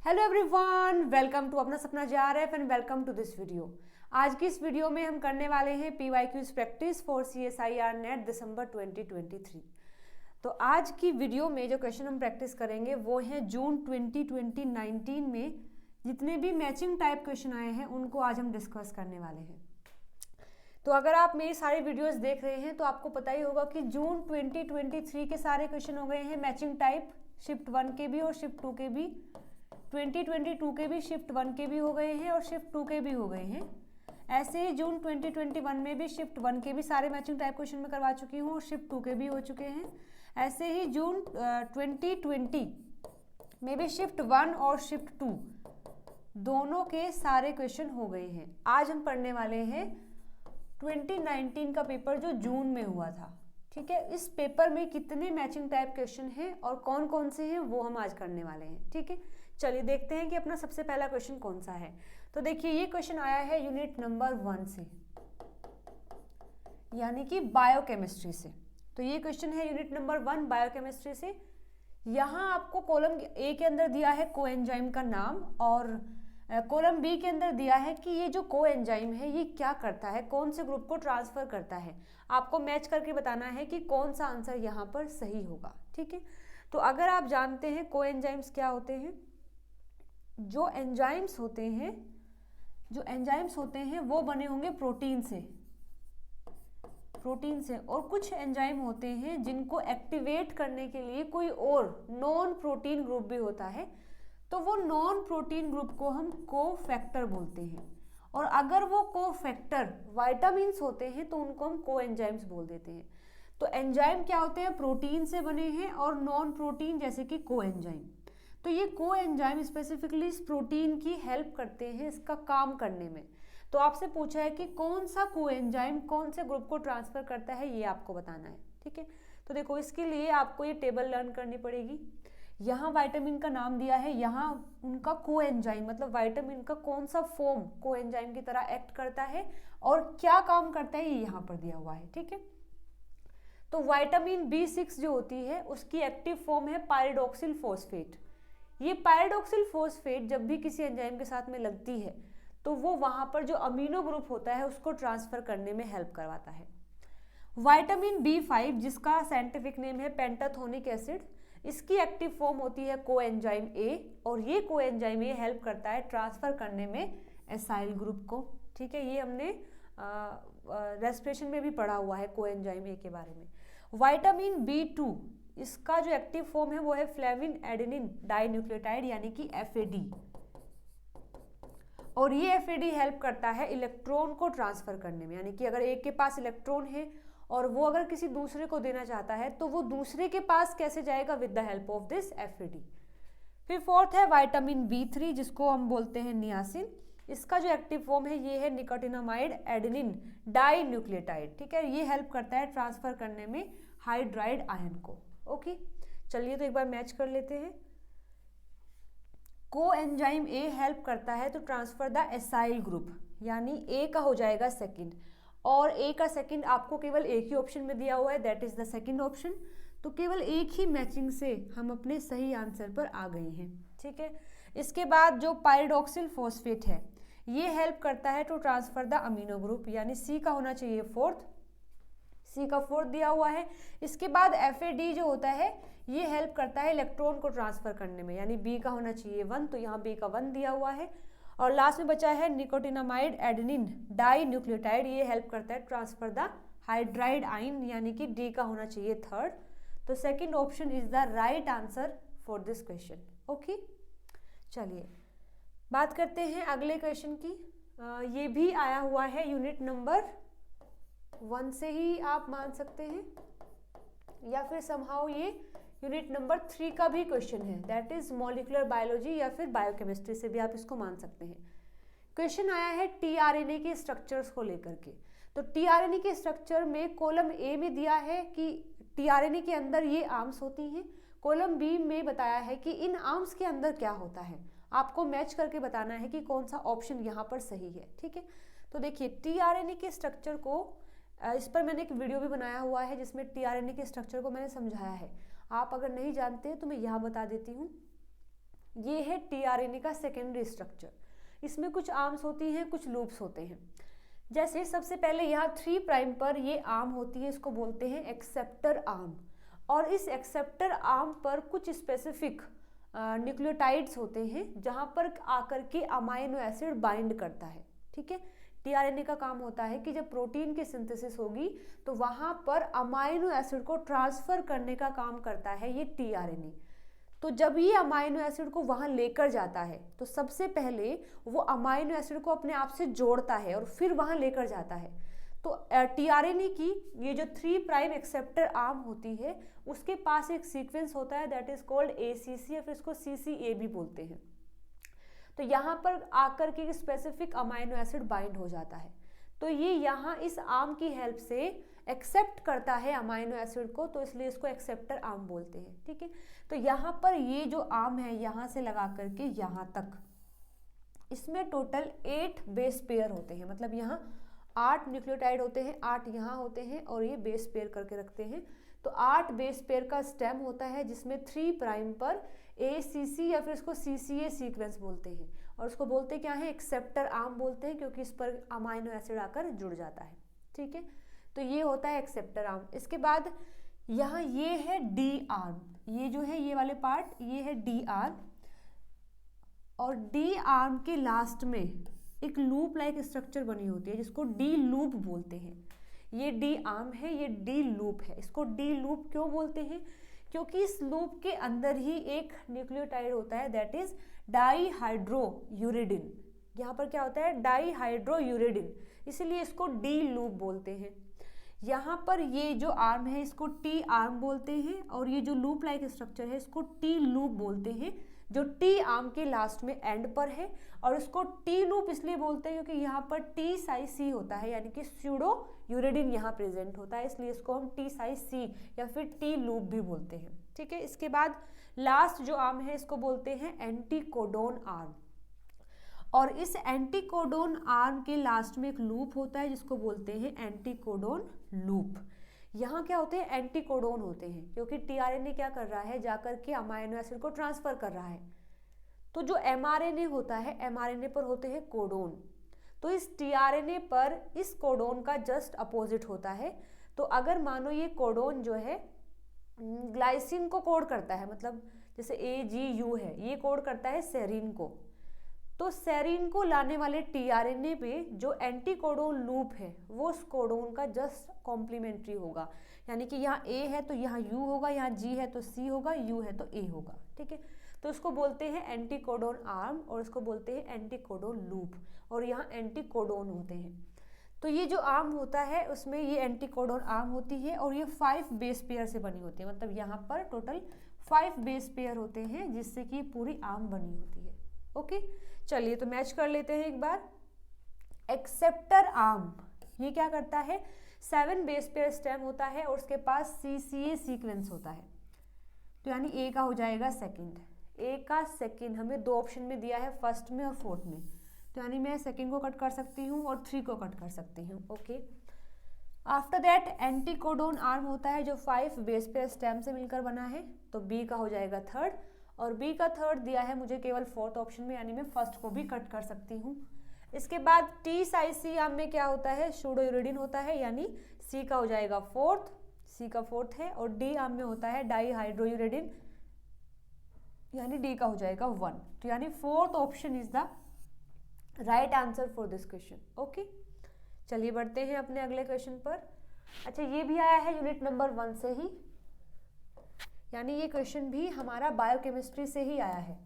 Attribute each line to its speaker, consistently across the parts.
Speaker 1: Hello everyone, welcome to अपना सपना JRF and welcome to this video. आज की इस वीडियो में हम करने वाले हैं PYQs practice for CSIR NET दिसंबर 2023। तो आज की वीडियो में जो क्वेश्चन हम प्रैक्टिस करेंगे वो है जून 2019 में जितने भी मैचिंग टाइप क्वेश्चन आए हैं उनको आज हम डिस्कस करने वाले हैं। तो अगर आप मेरी सारी वीडियोस देख रहे हैं तो आपको पता ही होगा कि जून 2023 के सारे क्वेश्चन हो गए हैं मैचिंग टाइप, शिफ्ट 1 के भी और शिफ्ट 2 के भी। 2022 के भी शिफ्ट 1 के भी हो गए हैं और शिफ्ट 2 के भी हो गए हैं। ऐसे ही जून 2021 में भी शिफ्ट 1 के भी सारे मैचिंग टाइप क्वेश्चन में करवा चुकी हूँ और शिफ्ट 2 के भी हो चुके हैं। ऐसे ही जून 2020 में भी शिफ्ट 1 और शिफ्ट 2 दोनों के सारे क्वेश्चन हो गए हैं। आज हम पढ़ने वाले हैं 2019 का पेपर जो जून में हुआ था। ठीक है, इस पेपर में कितने मैचिंग टाइप क्वेश्चन हैं और कौन कौन से हैं वो हम आज करने वाले हैं। ठीक है, चलिए देखते हैं कि अपना सबसे पहला क्वेश्चन कौन सा है। तो देखिए ये क्वेश्चन आया है यूनिट नंबर 1 से, यानी कि बायोकेमिस्ट्री से। तो ये क्वेश्चन है यूनिट नंबर 1 बायोकेमिस्ट्री से। यहाँ आपको कॉलम ए के अंदर दिया है कोएंजाइम का नाम और कॉलम बी के अंदर दिया है कि ये जो कोएंजाइम है ये क्या करता है, कौन से ग्रुप को ट्रांसफर करता है। आपको मैच करके बताना है कि कौन सा आंसर यहाँ पर सही होगा। ठीक है, तो अगर आप जानते हैं कोएंजाइम्स क्या होते हैं, जो एंजाइम्स होते हैं वो बने होंगे प्रोटीन से और कुछ एंजाइम होते हैं जिनको एक्टिवेट करने के लिए कोई और नॉन प्रोटीन ग्रुप भी होता है। तो वो नॉन प्रोटीन ग्रुप को हम कोफैक्टर बोलते हैं और अगर वो कोफैक्टर वाइटामिन्स होते हैं तो उनको हम कोएंजाइम्स बोल देते हैं। तो एंजाइम क्या होते हैं, प्रोटीन से बने हैं और नॉन प्रोटीन जैसे कि कोएंजाइम। तो ये कोएंजाइम स्पेसिफिकली इस प्रोटीन की हेल्प करते हैं इसका काम करने में। तो आपसे पूछा है कि कौन सा कोएंजाइम कौन से ग्रुप को ट्रांसफर करता है, ये आपको बताना है। ठीक है, तो देखो इसके लिए आपको ये टेबल लर्न करनी पड़ेगी। यहाँ विटामिन का नाम दिया है, यहाँ उनका कोएंजाइम मतलब विटामिन का कौन सा फॉर्म कोएंजाइम की तरह एक्ट करता है और क्या काम करता है ये यहाँ पर दिया हुआ है। ठीक है, तो विटामिन B6 जो होती है उसकी एक्टिव फॉर्म है पायरिडॉक्सिल फॉस्फेट। ये पायरिडॉक्सिल फॉस्फेट जब भी किसी एंजाइम के साथ में लगती है तो वो वहां पर जो अमीनो ग्रुप होता है उसको ट्रांसफर करने में हेल्प करवाता है। विटामिन B5 जिसका साइंटिफिक नेम है पेंटाथोनिक एसिड, इसकी एक्टिव फॉर्म होती है कोएंजाइम A और ये कोएंजाइम A हेल्प करता है ट्रांसफर करने में एसाइल ग्रुप को। ठीक है, ये हमने रेस्पिरेशन में भी पढ़ा हुआ है कोएंजाइम A के बारे में। विटामिन B2 इसका जो एक्टिव फॉर्म है वो है फ्लेविन एडेनिन डाइन्यूक्लियोटाइड यानी कि FAD और ये FAD हेल्प करता है इलेक्ट्रॉन को ट्रांसफर करने में। यानी कि अगर एक के पास इलेक्ट्रॉन है और वो अगर किसी दूसरे को देना चाहता है तो वो दूसरे के पास कैसे जाएगा, with the help of this FAD। फिर फोर्थ है विटामिन B3 जिसको हम बोलते हैं नियासिन। इसका जो एक्टिव फॉर्म है ये है निकोटिनामाइड एडेनिन डाइन्यूक्लियोटाइड। ठीक है, ये हेल्प करता है ट्रांसफर करने में हाइड्राइड आयन को। ओके, चलिए तो एक बार मैच कर लेते हैं। कोएंजाइम A हेल्प करता है तो ट्रांसफर द एसाइल ग्रुप, यानी A का हो जाएगा सेकंड और A का सेकंड आपको केवल एक ही ऑप्शन में दिया हुआ है, that is the second option. तो केवल एक ही मैचिंग से हम अपने सही आंसर पर आ गए हैं। ठीक है, इसके बाद जो पायरिडॉक्सिल फॉस्फेट है ये हेल्प करता है to transfer the amino group, यानी C का होना चाहिए फोर्थ, C का फोर्थ दिया हुआ है। इसके बाद FAD जो होता है ये हेल्प करता है इलेक्ट्रॉन को ट्रांसफर करने में, यानी B का होना चाहिए 1, तो यहाँ B का 1 दिया हुआ है। और लास्ट में बचा है निकोटिनामाइड एडेनिन डाइन्यूक्लियोटाइड, ये हेल्प करता है ट्रांसफर द हाइड्राइड आयन, यानी कि D का होना चाहिए थर्ड। तो second option is the right answer for this question. Okay, चलिए बात करते हैं अगले क्वेश्चन की। ये भी आया हुआ है यूनिट नंबर 1 से ही आप मान सकते हैं या फिर समहाउ ये यूनिट नंबर 3 का भी क्वेश्चन है, दैट इज मॉलिक्यूलर बायोलॉजी या फिर बायोकेमिस्ट्री से भी आप इसको मान सकते हैं। क्वेश्चन आया है tRNA के स्ट्रक्चर्स को लेकर के। तो tRNA के स्ट्रक्चर में कॉलम A में दिया है कि tRNA के अंदर ये आर्म्स होती हैं, कॉलम B में बताया है कि इन आर्म्स के अंदर क्या होता है। आपको मैच करके बताना है कि कौन सा ऑप्शन यहाँ पर सही है। ठीक है, तो देखिए tRNA के स्ट्रक्चर को इस पर मैंने एक वीडियो भी बनाया हुआ है जिसमें tRNA के स्ट्रक्चर को मैंने समझाया है। आप अगर नहीं जानते तो मैं यहाँ बता देती हूँ। ये है टीआरएनए का सेकेंडरी स्ट्रक्चर। इसमें कुछ आर्म्स होती हैं, कुछ लूप्स होते हैं। जैसे सबसे पहले यहाँ 3 प्राइम पर ये आर्म होती है, इसको बोलते हैं एक्सेप्टर आर्म। और इस एक्सेप्टर आर्म पर कुछ स्पेसिफिक न्यूक्लियोटाइड्स होते हैं जहाँ पर आकर के अमाइनो एसिड बाइंड करता है। ठीक है, टीआरएनए का काम होता है कि जब प्रोटीन की सिंथेसिस होगी तो वहाँ पर अमाइनो एसिड को ट्रांसफर करने का काम करता है ये टीआरएनए। तो जब ये अमाइनो एसिड को वहाँ लेकर जाता है तो सबसे पहले वो अमाइनो एसिड को अपने आप से जोड़ता है और फिर वहाँ लेकर जाता है। तो टीआरएनए की ये जो 3 प्राइम एक्सेप्टर आर्म होती है उसके पास एक सीक्वेंस होता है दैट इज कॉल्ड एसीसी, या फिर इसको सीसीए भी बोलते हैं। तो यहाँ पर आकर के स्पेसिफिक अमाइनो एसिड बाइंड हो जाता है। तो ये यहाँ इस आर्म की हेल्प से एक्सेप्ट करता है अमाइनो एसिड को, तो इसलिए इसको एक्सेप्टर आर्म बोलते हैं। ठीक है, तो यहाँ पर ये जो आर्म है यहाँ से लगा करके यहाँ तक, इसमें टोटल 8 बेस पेयर होते हैं। मतलब यहाँ 8 न्यूक्लियोटाइड होते हैं, 8 यहाँ होते हैं और ये बेस पेयर करके रखते हैं। तो 8 बेस पेयर का स्टेम होता है जिसमें 3 प्राइम पर ACC या फिर इसको CCA सीक्वेंस बोलते हैं। और उसको बोलते क्या है, एक्सेप्टर आर्म बोलते हैं, क्योंकि इस पर अमाइनो एसिड आकर जुड़ जाता है। ठीक है, तो ये होता है एक्सेप्टर आर्म। इसके बाद यहाँ ये है डी आर्म, ये जो है ये वाले पार्ट ये है डी आर्म। और डी आर्म के लास्ट में एक लूप लाइक स्ट्रक्चर बनी होती है जिसको डी लूप बोलते हैं। ये डी आर्म है, ये डी लूप है। इसको डी लूप क्यों बोलते हैं, क्योंकि इस लूप के अंदर ही एक न्यूक्लियोटाइड होता है दैट इज डाईहाइड्रोयूरिडिन। यहाँ पर क्या होता है, डाईहाइड्रोयूरिडिन, इसीलिए इसको डी लूप बोलते हैं। यहाँ पर ये जो आर्म है इसको टी आर्म बोलते हैं और ये जो लूप लाइक स्ट्रक्चर है इसको टी लूप बोलते हैं, जो टी आर्म के लास्ट में एंड पर है। और इसको टी लूप इसलिए बोलते हैं क्योंकि यहाँ पर टी साई सी होता है, यानी कि स्यूडो यूरिडिन यहाँ प्रेजेंट होता है, इसलिए इसको हम टी साई सी या फिर टी लूप भी बोलते हैं। ठीक है, इसके बाद लास्ट जो आर्म है इसको बोलते हैं एंटीकोडोन आर्म। और इस एंटीकोडोन आर्म के लास्ट में एक लूप होता है जिसको बोलते हैं एंटीकोडोन लूप। यहाँ क्या होते हैं, एंटीकोडोन होते हैं, क्योंकि टीआरएनए क्या कर रहा है, जाकर के अमाइनो एसिड को ट्रांसफर कर रहा है। तो जो एमआरएनए होता है, एमआरएनए पर होते हैं कोडोन। तो इस टीआरएनए पर इस कोडोन का जस्ट अपोजिट होता है। तो अगर मानो ये कोडोन जो है ग्लाइसिन को कोड करता है, मतलब जैसे AGU है, ये कोड करता है सेरीन को। तो सेरीन को लाने वाले टीआरएनए पे जो एंटीकोडोन लूप है वो उस कोडोन का जस्ट कॉम्प्लीमेंट्री होगा, यानी कि यहाँ A है तो यहाँ U होगा, यहाँ G है तो C होगा, U है तो A होगा। ठीक है, तो इसको बोलते हैं एंटीकोडोन आर्म और इसको बोलते हैं एंटीकोडोन लूप, और यहाँ एंटीकोडोन होते हैं। तो ये जो आर्म होता है उसमें ये एंटीकोडोन आर्म होती है और ये 5 बेस पेयर से बनी होती है। मतलब यहाँ पर टोटल 5 बेस पेयर होते हैं जिससे कि पूरी आर्म बनी होती है। ओके, चलिए तो मैच कर लेते हैं एक बार। एक्सेप्टर आर्म ये क्या करता है, 7 बेस पेयर स्टेम होता है और उसके पास CCA सीक्वेंस होता है। तो यानी A का हो जाएगा सेकंड। A का सेकंड हमें 2 ऑप्शन में दिया है, फर्स्ट में और फोर्थ में। तो यानी मैं सेकंड को कट कर सकती हूँ और 3 को कट कर सकती हूँ। Okay, after that anticodon arm होता है जो 5 बेस पेयर स्टेम से मिलकर बना है। तो B का हो जाएगा थर्ड, और B का थर्ड दिया है मुझे केवल फोर्थ ऑप्शन में, यानी मैं फर्स्ट को भी कट कर सकती हूँ। इसके बाद टी साई सी आर्म में क्या होता है, सूडोयूरिडिन होता है, यानी C का हो जाएगा फोर्थ, C का फोर्थ है। और D आर्म में होता है डाईहाइड्रोयूरिडिन, यानी D का हो जाएगा 1। तो यानी fourth option is the right answer for this question. Okay, चलिए बढ़ते हैं अपने अगले क्वेश्चन पर। अच्छा, ये भी आया है यूनिट नंबर 1 से ही, यानी ये क्वेश्चन भी हमारा बायोकेमिस्ट्री से ही आया है।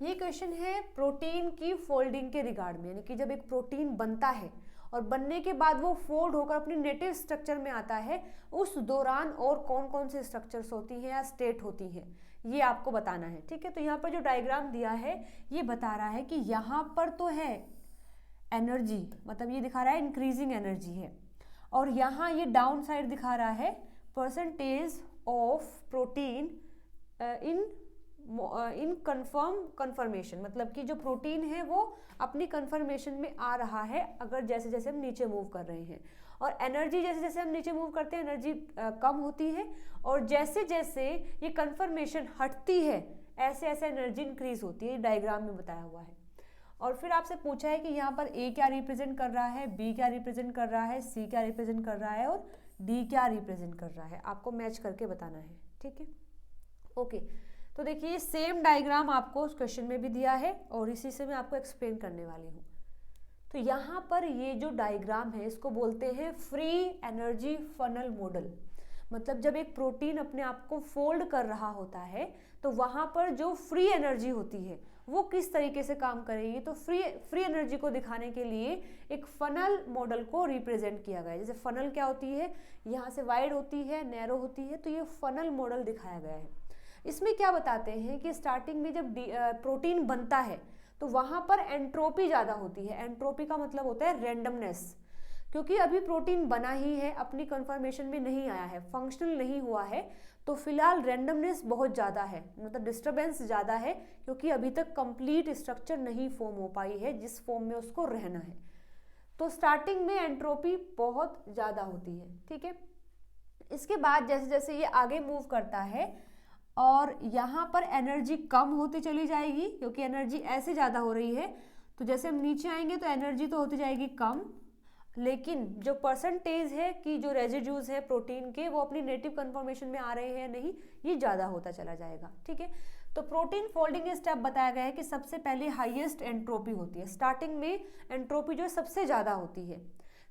Speaker 1: ये क्वेश्चन है प्रोटीन की फोल्डिंग के रिगार्ड में, यानी कि जब एक प्रोटीन बनता है और बनने के बाद वो फोल्ड होकर अपनी नेटिव स्ट्रक्चर में आता है, उस दौरान और कौन कौन से स्ट्रक्चर्स होती हैं या स्टेट होती हैं, ये आपको बताना है। ठीक है, तो यहाँ पर जो डायग्राम दिया है ये बता रहा है कि यहाँ पर तो है एनर्जी, मतलब ये दिखा रहा है इंक्रीजिंग एनर्जी है, और यहाँ ये डाउन साइड दिखा रहा है percentage of protein in conformation, मतलब कि जो प्रोटीन है वो अपनी कन्फर्मेशन में आ रहा है अगर जैसे जैसे हम नीचे मूव कर रहे हैं। और एनर्जी जैसे जैसे हम नीचे मूव करते हैं एनर्जी कम होती है, और जैसे जैसे ये कन्फर्मेशन हटती है ऐसे ऐसे एनर्जी इंक्रीज होती है, डायग्राम में बताया हुआ है। और फिर आपसे पूछा है कि यहाँ पर ए क्या रिप्रेजेंट कर रहा है, बी क्या रिप्रेजेंट कर रहा है, सी क्या रिप्रेजेंट कर रहा है और डी क्या रिप्रेजेंट कर रहा है, आपको मैच करके बताना है। ठीक है, ओके। तो देखिए सेम डायग्राम आपको उस क्वेश्चन में भी दिया है और इसी से मैं आपको एक्सप्लेन करने वाली हूँ। तो यहाँ पर ये जो डायग्राम है इसको बोलते हैं फ्री एनर्जी फनल मॉडल। मतलब जब एक प्रोटीन अपने आप को फोल्ड कर रहा होता है तो वहाँ पर जो फ्री एनर्जी होती है वो किस तरीके से काम करेगी, तो फ्री एनर्जी को दिखाने के लिए एक फनल मॉडल को रिप्रेजेंट किया गया है। जैसे फनल क्या होती है, यहाँ से वाइड होती है, नैरो होती है, तो ये फनल मॉडल दिखाया गया है। इसमें क्या बताते हैं कि स्टार्टिंग में जब प्रोटीन बनता है तो वहाँ पर एंट्रोपी ज़्यादा होती है। एंट्रोपी का मतलब होता है रैंडमनेस, क्योंकि अभी प्रोटीन बना ही है, अपनी कन्फर्मेशन में नहीं आया है, फंक्शनल नहीं हुआ है, तो फिलहाल रैंडमनेस बहुत ज़्यादा है, मतलब डिस्टर्बेंस ज़्यादा है, क्योंकि अभी तक कंप्लीट स्ट्रक्चर नहीं फॉर्म हो पाई है जिस फॉर्म में उसको रहना है। तो स्टार्टिंग में एंट्रोपी बहुत ज़्यादा होती है। ठीक है, इसके बाद जैसे जैसे ये आगे मूव करता है और यहाँ पर एनर्जी कम होती चली जाएगी, क्योंकि एनर्जी ऐसे ज़्यादा हो रही है, तो जैसे हम नीचे आएंगे तो एनर्जी तो होती जाएगी कम, लेकिन जो परसेंटेज है कि जो रेजिड्यूज है प्रोटीन के वो अपनी नेटिव कन्फर्मेशन में आ रहे हैं नहीं, ये ज़्यादा होता चला जाएगा। ठीक है, तो प्रोटीन फोल्डिंग स्टेप बताया गया है कि सबसे पहले हाईएस्ट एंट्रोपी होती है, स्टार्टिंग में एंट्रोपी जो सबसे ज़्यादा होती है।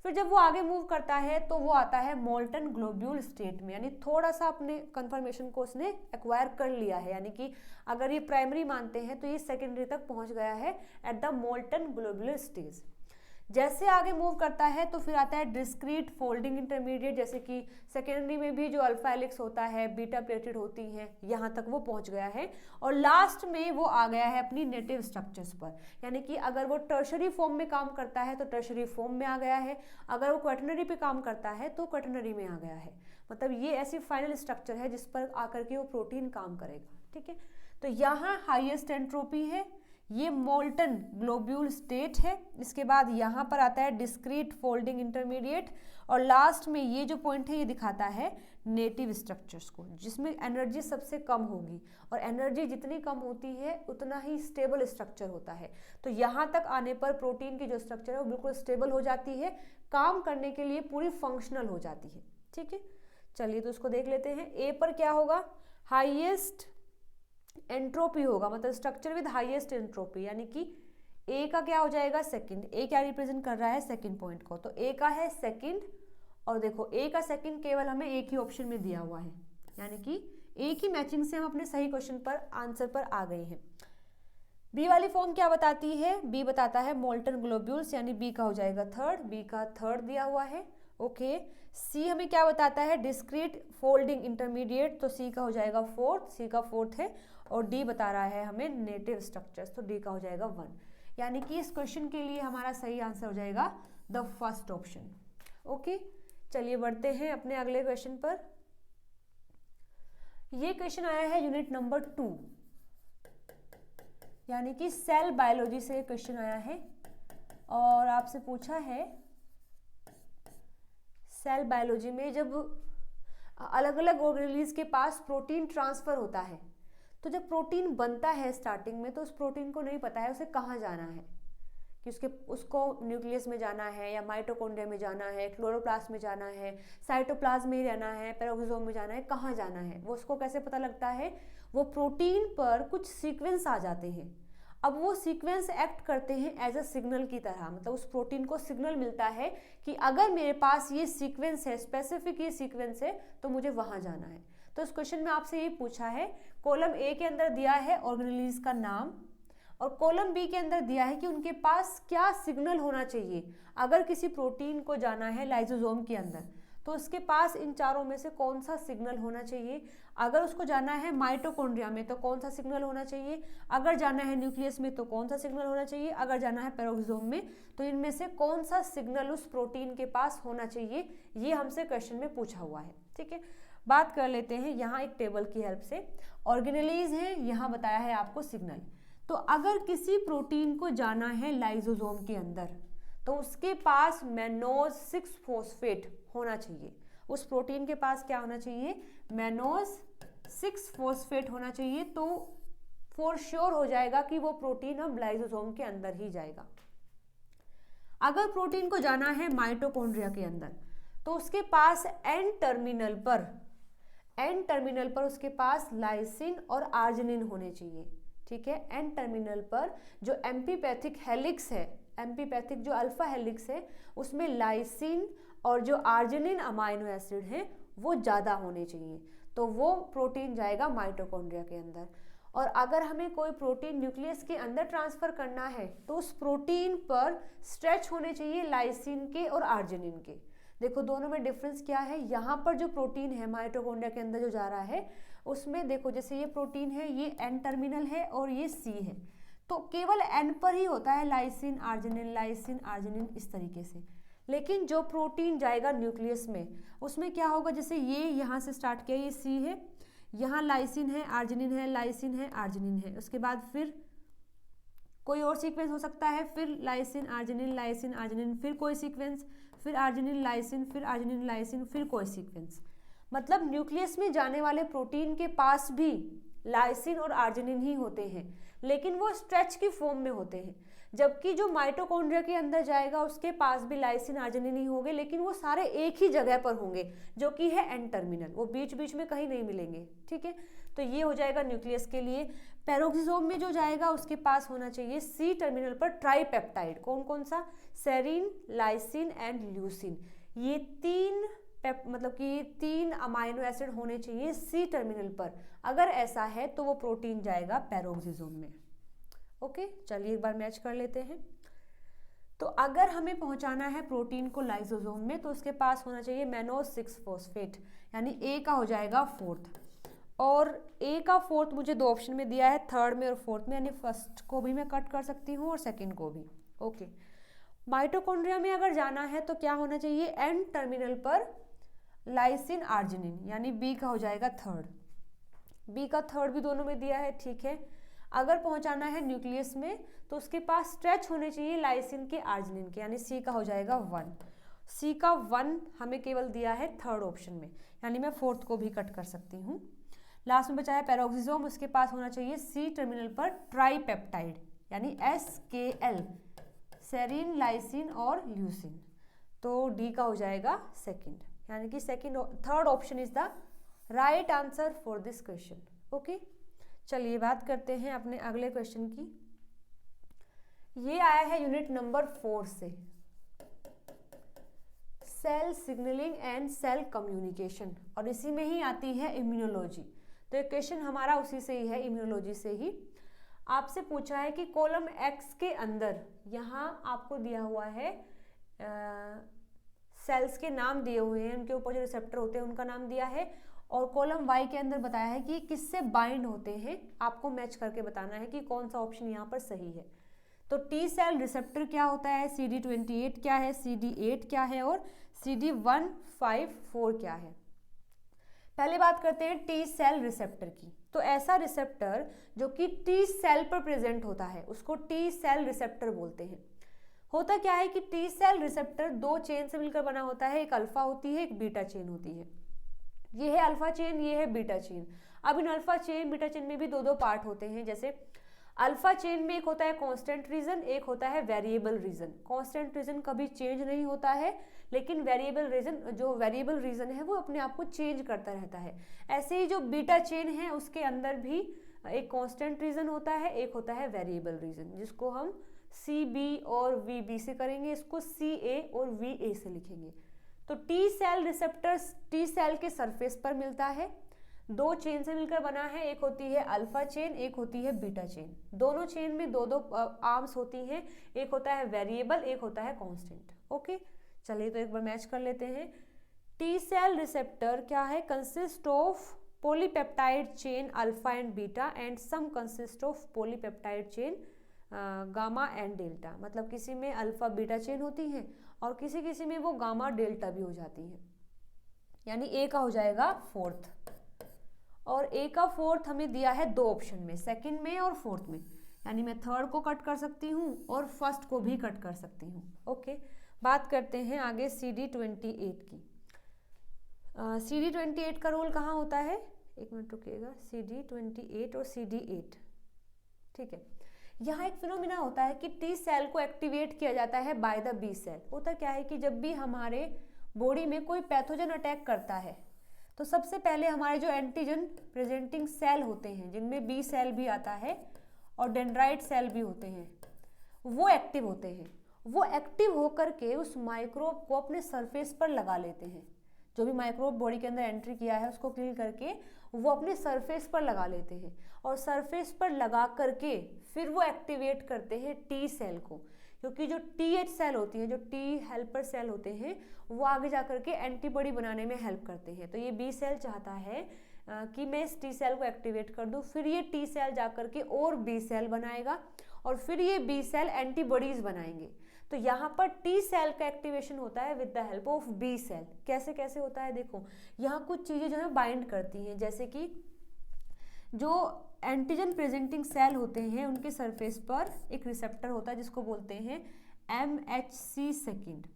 Speaker 1: फिर जब वो आगे मूव करता है तो वो आता है मोल्टन ग्लोब्यूल स्टेट में, यानी थोड़ा सा अपने कन्फर्मेशन को उसने एक्वायर कर लिया है, यानी कि अगर ये प्राइमरी मानते हैं तो ये सेकेंडरी तक पहुंच गया है at the molten globular stage. जैसे आगे मूव करता है तो फिर आता है डिस्क्रीट फोल्डिंग इंटरमीडिएट, जैसे कि सेकेंडरी में भी जो अल्फा हेलिक्स होता है, बीटा प्लेटेड होती हैं, यहाँ तक वो पहुँच गया है, और लास्ट में वो आ गया है अपनी नेटिव स्ट्रक्चर्स पर, यानी कि अगर वो टर्शरी फॉर्म में काम करता है तो टर्शरी फॉर्म में आ गया है, अगर वो क्वाटरनरी पे काम करता है तो क्वाटरनरी में आ गया है। मतलब ये ऐसी फाइनल स्ट्रक्चर है जिस पर आकर के वो प्रोटीन काम करेगा। ठीक है, तो यहाँ हाईएस्ट एंट्रोपी है, ये मोल्टन ग्लोब्यूल स्टेट है, इसके बाद यहाँ पर आता है डिस्क्रीट फोल्डिंग इंटरमीडिएट, और लास्ट में ये जो पॉइंट है ये दिखाता है नेटिव स्ट्रक्चर्स को, जिसमें एनर्जी सबसे कम होगी, और एनर्जी जितनी कम होती है उतना ही स्टेबल स्ट्रक्चर होता है। तो यहाँ तक आने पर प्रोटीन की जो स्ट्रक्चर है वो बिल्कुल स्टेबल हो जाती है, काम करने के लिए पूरी फंक्शनल हो जाती है। ठीक है, चलिए तो उसको देख लेते हैं। ए पर क्या होगा, हाईएस्ट एंट्रोपी होगा, मतलब स्ट्रक्चर विद हाईएस्ट एंट्रोपी, यानी कि ए का क्या हो जाएगा, सेकंड। ए क्या रिप्रेजेंट कर रहा है, सेकंड पॉइंट को, तो ए का है सेकंड, और देखो ए का सेकंड केवल हमें एक ही ऑप्शन में दिया हुआ है, यानी कि एक ही मैचिंग से हम अपने सही क्वेश्चन पर आंसर पर आ गए हैं। बी वाली फॉर्म क्या बताती है, बी बताता है मोल्टन ग्लोब्यूल्स, यानी बी का हो जाएगा थर्ड, बी का थर्ड दिया हुआ है। ओके, सी हमें क्या बताता है, डिस्क्रीट फोल्डिंग इंटरमीडिएट, तो सी का हो जाएगा फोर्थ, सी का फोर्थ है, और डी बता रहा है हमें नेटिव स्ट्रक्चर्स, तो डी का हो जाएगा 1, यानी कि इस क्वेश्चन के लिए हमारा सही आंसर हो जाएगा द फर्स्ट ऑप्शन। ओके, चलिए बढ़ते हैं अपने अगले क्वेश्चन पर। ये क्वेश्चन आया है यूनिट नंबर 2, यानी कि सेल बायोलॉजी से क्वेश्चन आया है, और आपसे पूछा है सेल बायोलॉजी में जब अलग अलग ऑर्गेनेल्स के पास प्रोटीन ट्रांसफर होता है, तो जब प्रोटीन बनता है स्टार्टिंग में तो उस प्रोटीन को नहीं पता है उसे कहाँ जाना है, कि उसको न्यूक्लियस में जाना है या माइटोकॉन्ड्रिया में जाना है, क्लोरोप्लास्ट में जाना है, साइटोप्लाज्म में रहना है, पेरोक्सोम में जाना है, कहाँ जाना है, वो उसको कैसे पता लगता है, वो प्रोटीन पर कुछ सीक्वेंस आ जाते हैं। अब वो सीक्वेंस एक्ट करते हैं एज अ सिग्नल की तरह, मतलब उस प्रोटीन को सिग्नल मिलता है कि अगर मेरे पास ये सीक्वेंस है, स्पेसिफिक ये सीक्वेंस है, तो मुझे वहाँ जाना है। तो इस क्वेश्चन में आपसे ये पूछा है, कॉलम ए के अंदर दिया है ऑर्गेनेल्स का नाम, और कॉलम बी के अंदर दिया है कि उनके पास क्या सिग्नल होना चाहिए अगर किसी प्रोटीन को जाना है लाइसोसोम के अंदर, तो उसके पास इन चारों में से कौन सा सिग्नल होना चाहिए। अगर उसको जाना है माइटोकॉन्ड्रिया में तो कौन सा सिग्नल होना चाहिए, अगर जाना है न्यूक्लियस में तो कौन सा सिग्नल होना चाहिए, अगर जाना है पेरोक्सोम में तो इनमें से कौन सा सिग्नल उस प्रोटीन के पास होना चाहिए, ये हमसे क्वेश्चन में पूछा हुआ है। ठीक है, बात कर लेते हैं यहाँ एक टेबल की हेल्प से। ऑर्गेनेल्स हैं, यहाँ बताया है आपको सिग्नल। तो अगर किसी प्रोटीन को जाना है लाइसोसोम के अंदर तो उसके पास मैनोज 6 फॉस्फेट होना चाहिए। उस प्रोटीन के पास क्या होना चाहिए, मैनोज 6 फॉस्फेट होना चाहिए। तो फॉर श्योर हो जाएगा कि वो प्रोटीन अब लाइसोसोम के अंदर ही जाएगा। अगर प्रोटीन को जाना है माइटोकॉन्ड्रिया के अंदर, तो उसके पास एन टर्मिनल पर उसके पास लाइसिन और आर्जिनिन होने चाहिए। ठीक है, एन टर्मिनल पर जो एम्पीपैथिक हेलिक्स है, एम्पीपैथिक जो अल्फा हेलिक्स है, उसमें लाइसिन और जो आर्जिनिन अमाइनो एसिड है वो ज़्यादा होने चाहिए। तो वो प्रोटीन जाएगा माइटोकॉन्ड्रिया के अंदर। और अगर हमें कोई प्रोटीन न्यूक्लियस के अंदर ट्रांसफर करना है तो उस प्रोटीन पर स्ट्रेच होने चाहिए लाइसिन के और आर्जिनिन के। देखो दोनों में डिफरेंस क्या है, यहाँ पर जो प्रोटीन है माइटोकॉन्ड्रिया के अंदर जो जा रहा है उसमें देखो जैसे ये प्रोटीन है, ये एन टर्मिनल है और ये सी है, तो केवल एन पर ही होता है लाइसिन आर्जिनिन इस तरीके से। लेकिन जो प्रोटीन जाएगा न्यूक्लियस में उसमें क्या होगा, जैसे ये यहाँ से स्टार्ट किया, ये सी है, यहाँ लाइसिन है, आर्जिनिन है, लाइसिन है, आर्जिनिन है, उसके बाद फिर कोई और सीक्वेंस हो सकता है, फिर लाइसिन आर्जिनिन, फिर कोई सीक्वेंस, फिर आर्जिनिन लाइसिन, फिर आर्जिनिन लाइसिन, फिर कोई सीक्वेंस। मतलब न्यूक्लियस में जाने वाले प्रोटीन के पास भी लाइसिन और आर्जिनिन ही होते हैं, लेकिन वो स्ट्रेच की फॉर्म में होते हैं। जबकि जो माइटोकॉन्ड्रिया के अंदर जाएगा उसके पास भी लाइसिन आर्जिनिन ही होंगे, लेकिन वो सारे एक ही जगह पर होंगे जो कि है एन टर्मिनल, वो बीच बीच में कहीं नहीं मिलेंगे। ठीक है, तो ये हो जाएगा न्यूक्लियस के लिए। पेरोक्सिसोम में जो जाएगा उसके पास होना चाहिए सी टर्मिनल पर ट्राईपेप्टाइड। कौन कौन सा, सेरीन, लाइसिन एंड ल्यूसिन, ये मतलब कि 3 अमाइनो एसिड होने चाहिए सी टर्मिनल पर। अगर ऐसा है तो वो प्रोटीन जाएगा पेरोक्सिसोम में। ओके, चलिए एक बार मैच कर लेते हैं। तो अगर हमें पहुंचाना है प्रोटीन को लाइसोसोम में तो उसके पास होना चाहिए मैनोज 6 फॉस्फेट, यानी ए का हो जाएगा 4th। और ए का 4th मुझे 2 ऑप्शन में दिया है, 3rd में और 4th में, यानी फर्स्ट को भी मैं कट कर सकती हूँ और सेकंड को भी। ओके, माइटोकॉन्ड्रिया में अगर जाना है तो क्या होना चाहिए, एन टर्मिनल पर लाइसिन आर्जिनिन, यानी बी का हो जाएगा 3rd। बी का 3rd भी दोनों में दिया है। ठीक है, अगर पहुंचाना है न्यूक्लियस में तो उसके पास स्ट्रेच होने चाहिए लाइसिन के आर्जिनिन के, यानी सी का हो जाएगा 1। सी का 1 हमें केवल दिया है 3rd ऑप्शन में, यानी मैं 4th को भी कट कर सकती हूँ। लास्ट में बचा है पेरोक्सिसोम, उसके पास होना चाहिए सी टर्मिनल पर ट्राईपेप्टाइड, यानी SKL, सेरीन, लाइसिन और ल्यूसिन। तो डी का हो जाएगा 2nd, यानी कि 3rd option is the right answer for this question. Okay, चलिए बात करते हैं अपने अगले क्वेश्चन की। ये आया है यूनिट नंबर 4 से, cell signalling and cell communication, और इसी में ही आती है इम्यूनोलॉजी। तो ये क्वेश्चन हमारा उसी से ही है, इम्यूनोलॉजी से ही। आपसे पूछा है कि कॉलम X के अंदर यहाँ आपको दिया हुआ है सेल्स के नाम दिए हुए हैं, उनके ऊपर जो रिसेप्टर होते हैं उनका नाम दिया है, और कॉलम Y के अंदर बताया है कि किससे बाइंड होते हैं। आपको मैच करके बताना है कि कौन सा ऑप्शन यहाँ पर सही है। तो टी सेल रिसेप्टर क्या होता है, CD28 क्या है, CD8 क्या है और CD154 क्या है। पहले बात करते हैं टी सेल रिसेप्टर की। तो ऐसा रिसेप्टर जो कि टी सेल पर प्रेजेंट होता है उसको टी सेल रिसेप्टर बोलते हैं। होता क्या है कि टी सेल रिसेप्टर 2 चेन से मिलकर बना होता है, एक अल्फा होती है, एक बीटा चेन होती है। ये है अल्फा चेन, ये है बीटा चेन। अब इन अल्फा चेन बीटा चेन में भी 2 पार्ट होते हैं। जैसे अल्फा चेन में एक होता है कांस्टेंट रीजन, एक होता है वेरिएबल रीजन। कांस्टेंट रीजन कभी चेंज नहीं होता है, लेकिन वेरिएबल रीजन है वो अपने आप को चेंज करता रहता है। ऐसे ही जो बीटा चेन है उसके अंदर भी एक कांस्टेंट रीजन होता है, एक होता है वेरिएबल रीजन, जिसको हम CB और VB से करेंगे, इसको CA और VA से लिखेंगे। तो T cell receptor T cell के सरफेस पर मिलता है, 2 चेन से मिलकर बना है, एक होती है अल्फा चेन, एक होती है बीटा चेन। दोनों चेन में 2 आर्म्स होती हैं, एक होता है वेरिएबल, एक होता है कांस्टेंट। ओके, चलिए तो एक बार मैच कर लेते हैं। टी सेल रिसेप्टर क्या है, consist of polypeptide chain alpha and beta and some consist of polypeptide chain gamma and delta. मतलब किसी में अल्फा बीटा चेन होती है और किसी किसी में वो गामा डेल्टा भी हो जाती है, यानी ए का हो जाएगा 4th। और ए का 4th हमें दिया है 2 ऑप्शन में, 2nd में और 4th में। यानी मैं थर्ड को कट कर सकती हूँ और फर्स्ट को भी कट कर सकती हूँ। ओके, बात करते हैं आगे CD28 की। CD28 का रोल कहाँ होता है, एक मिनट रुकिएगा, CD28 और CD8, ठीक है। यहाँ एक फिनोमिना होता है कि टी सेल को एक्टिवेट किया जाता है बाय द बी सेल। होता क्या है कि जब भी हमारे बॉडी में कोई पैथोजन अटैक करता है तो सबसे पहले हमारे जो एंटीजन प्रेजेंटिंग सेल होते हैं, जिनमें बी सेल भी आता है और डेंड्राइट सेल भी होते हैं, वो एक्टिव होते हैं। वो एक्टिव होकर के उस माइक्रोब को अपने सरफेस पर लगा लेते हैं। जो भी माइक्रोब बॉडी के अंदर एंट्री किया है उसको किल करके वो अपने सरफेस पर लगा लेते हैं, और सरफेस पर लगा करके फिर वो एक्टिवेट करते हैं टी सेल को, क्योंकि जो TH सेल होती है, जो टी हेल्पर सेल होते हैं, वो आगे जा करके एंटीबॉडी बनाने में हेल्प करते हैं। तो ये बी सेल चाहता है कि मैं इस टी सेल को एक्टिवेट कर दूं, फिर ये टी सेल जा करके और बी सेल बनाएगा, और फिर ये बी सेल एंटीबॉडीज बनाएंगे। तो यहाँ पर टी सेल का एक्टिवेशन होता है with the help of B cell. कैसे कैसे होता है, देखो यहाँ कुछ चीज़ें जो है बाइंड करती हैं, जैसे कि जो एंटीजन प्रेजेंटिंग सेल होते हैं उनके सरफेस पर एक रिसेप्टर होता है जिसको बोलते हैं MHC सेकेंड।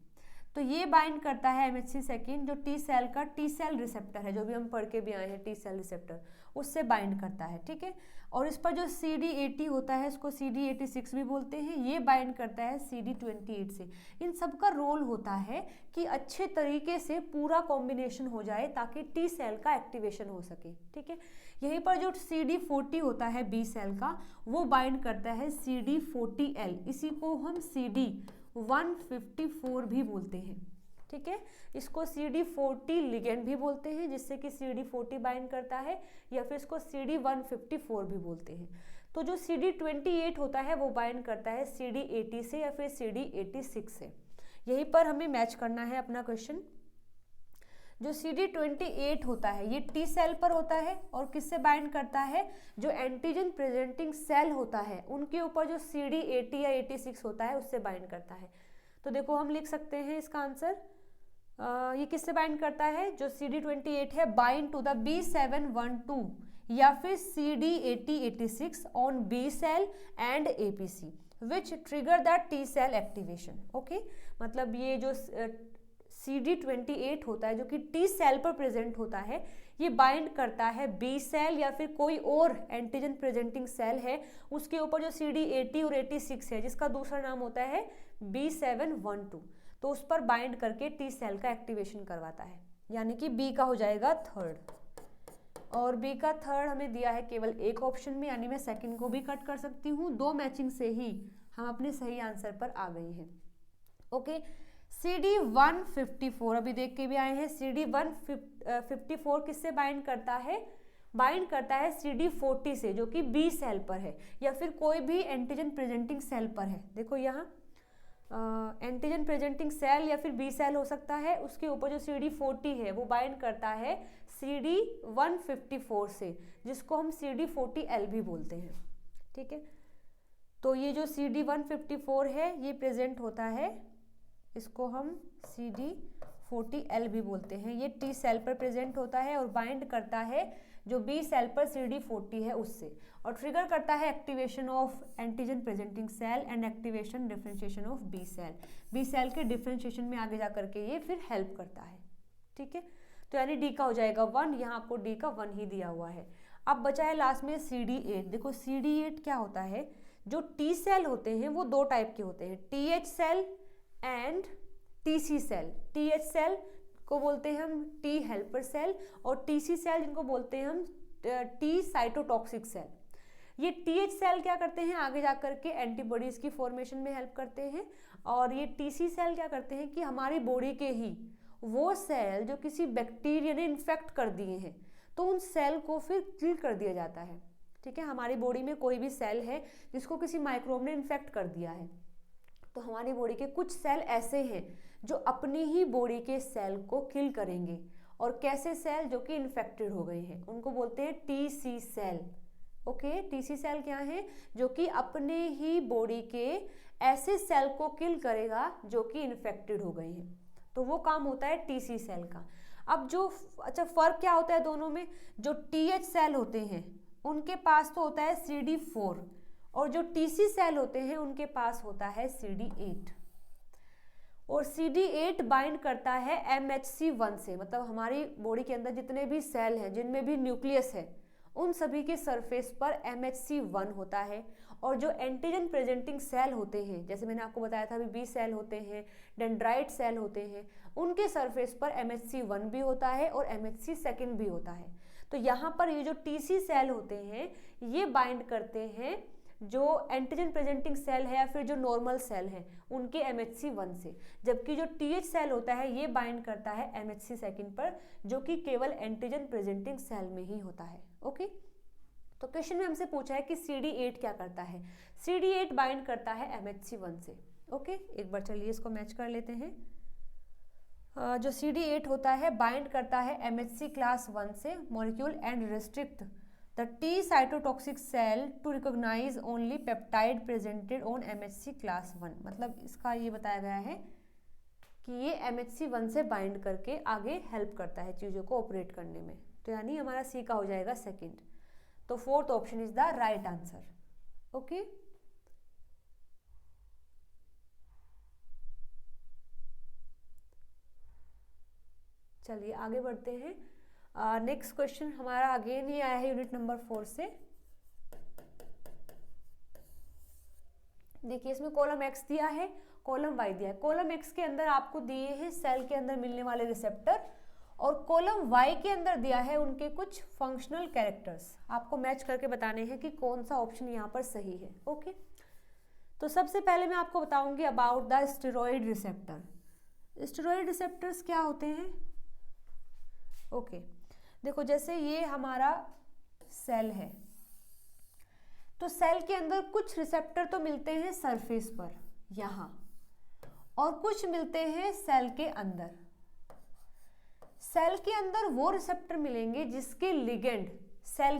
Speaker 1: तो ये बाइंड करता है MHC सेकेंड, जो टी सेल का टी सेल रिसेप्टर है, जो भी हम पढ़ के भी आए हैं, टी सेल रिसेप्टर, उससे बाइंड करता है, ठीक है। और इस पर जो CD80 होता है, इसको CD86 भी बोलते हैं, ये बाइंड करता है CD28 से। इन सब का रोल होता है कि अच्छे तरीके से पूरा कॉम्बिनेशन हो जाए ताकि टी सेल का एक्टिवेशन हो सके, ठीक है। यहीं पर जो CD40 होता है बी सेल का, वो बाइंड करता है CD40L, इसी को हम CD154 भी बोलते हैं, ठीक है। इसको CD40 लिगेंड भी बोलते हैं, जिससे कि CD40 बाइंड करता है, या फिर इसको CD154 भी बोलते हैं। तो जो CD28 होता है वो बाइंड करता है CD80 से या फिर CD86 से। यहीं पर हमें मैच करना है अपना क्वेश्चन। जो CD28 होता है ये टी सेल पर होता है, और किससे बाइंड करता है, जो एंटीजन प्रेजेंटिंग सेल होता है उनके ऊपर जो CD80 या 86 होता है उससे बाइंड करता है। तो देखो हम लिख सकते हैं इसका आंसर, ये किससे बाइंड करता है, जो CD28 है बाइंड टू द B712 या फिर CD8086 on B cell and APC which trigger the T cell activation. Okay, मतलब ये जो CD28 होता है जो कि टी सेल पर प्रेजेंट होता है, ये बाइंड करता है बी सेल या फिर कोई और एंटीजन प्रेजेंटिंग सेल है उसके ऊपर जो CD80 और 86 है, जिसका दूसरा नाम होता है B712, तो उस पर बाइंड करके टी सेल का एक्टिवेशन करवाता है। यानी कि बी का हो जाएगा थर्ड, और बी का थर्ड हमें दिया है केवल एक ऑप्शन में, यानी मैं सेकंड को भी कट कर सकती हूँ। दो मैचिंग से ही हम अपने सही आंसर पर आ गए हैं। ओके, CD154 अभी देख के भी आए हैं। CD154 किससे बाइंड करता है, बाइंड करता है CD40 से, जो कि बी सेल पर है या फिर कोई भी एंटीजन प्रेजेंटिंग सेल पर है। देखो यहाँ एंटीजन प्रेजेंटिंग सेल या फिर बी सेल हो सकता है, उसके ऊपर जो CD40 है वो बाइंड करता है CD154 से, जिसको हम CD40L भी बोलते हैं, ठीक है। तो ये जो CD154 है ये प्रेजेंट होता है, इसको हम CD40L भी बोलते हैं। ये टी सेल पर प्रेजेंट होता है और बाइंड करता है जो बी सेल पर CD40 है उससे, और ट्रिगर करता है activation of antigen presenting cell and activation differentiation of B cell. B cell के डिफरेंशिएशन में आगे जा करके ये फिर हेल्प करता है, ठीक है। तो यानी डी का हो जाएगा 1, यहाँ आपको डी का 1 ही दिया हुआ है। अब बचा है लास्ट में CD8। देखो CD8 क्या होता है, जो टी सेल होते हैं वो दो टाइप के होते हैं, TH cell and TC cell. TH cell को बोलते हैं हम टी हेल्पर सेल, और TC सेल जिनको बोलते हैं हम टी साइटोटॉक्सिक सेल। ये TH सेल क्या करते हैं, आगे जा करके एंटीबॉडीज की फॉर्मेशन में हेल्प करते हैं, और ये TC सेल क्या करते हैं कि हमारी बॉडी के ही वो सेल जो किसी बैक्टीरिया ने इन्फेक्ट कर दिए हैं तो उन सेल को फिर किल कर दिया जाता है, ठीक है। हमारी बॉडी में कोई भी सेल है जिसको किसी माइक्रोब ने इन्फेक्ट कर दिया है, तो हमारी बॉडी के कुछ सेल ऐसे हैं जो अपनी ही बॉडी के सेल को किल करेंगे, और कैसे सेल, जो कि इन्फेक्टेड हो गए हैं, उनको बोलते हैं TC cell. Okay, TC cell क्या है, जो कि अपने ही बॉडी के ऐसे सेल को किल करेगा जो कि इन्फेक्टेड हो गए हैं, तो वो काम होता है TC सेल का। अब जो अच्छा फर्क क्या होता है दोनों में, जो TH सेल होते हैं उनके पास तो होता है CD4, और जो टीसी सेल होते हैं उनके पास होता है CD8, और CD8 बाइंड करता है MHC1 से, मतलब हमारी बॉडी के अंदर जितने भी सेल हैं जिनमें भी न्यूक्लियस है उन सभी के सरफेस पर MHC1 होता है। और जो एंटीजन प्रेजेंटिंग सेल होते हैं, जैसे मैंने आपको बताया था अभी बी सेल होते हैं, डेंड्राइट सेल होते हैं, उनके सरफेस पर MHC1 भी होता है और MHC2 भी होता है। तो यहाँ पर ये जो TC सेल होते हैं ये बाइंड करते हैं जो एंटीजन प्रेजेंटिंग सेल है या फिर जो नॉर्मल सेल है उनके MHC1 से, जबकि जो TH सेल होता है ये बाइंड करता है MHC2 पर, जो कि केवल एंटीजन प्रेजेंटिंग सेल में ही होता है। ओके, तो क्वेश्चन में हमसे पूछा है कि CD8 क्या करता है। CD8 बाइंड करता है MHC1 से। ओके, एक बार चलिए इसको मैच कर लेते हैं। जो CD8 होता है बाइंड करता है MHC क्लास 1 से molecule and restrict the T cytotoxic cell to recognise only peptide presented on MHC class 1। मतलब इसका ये बताया गया है कि ये MHC1 से बाइंड करके आगे हेल्प करता है चीज़ों को ऑपरेट करने में। तो यानी हमारा सी का हो जाएगा सेकंड। तो fourth option is the right answer. Okay, चलिए आगे बढ़ते हैं। नेक्स्ट क्वेश्चन हमारा अगेन ही आया है यूनिट नंबर 4 से। देखिए इसमें कॉलम एक्स दिया है, कॉलम वाई दिया है। कॉलम एक्स के अंदर आपको दिए हैं सेल के अंदर मिलने वाले रिसेप्टर, और कॉलम वाई के अंदर दिया है उनके कुछ फंक्शनल कैरेक्टर्स। आपको मैच करके बताने हैं कि कौन सा ऑप्शन यहाँ पर सही है। ओके, तो सबसे पहले मैं आपको बताऊंगी about the steroid receptor. Steroid receptors क्या होते हैं? ओके, देखो जैसे ये हमारा सेल है, तो सेल के अंदर कुछ रिसेप्टर तो मिलते हैं सरफेस पर यहाँ, और कुछ मिलते हैं सेल के अंदर। सेल के अंदर वो रिसेप्टर मिलेंगे जिसके लिगेंड सेल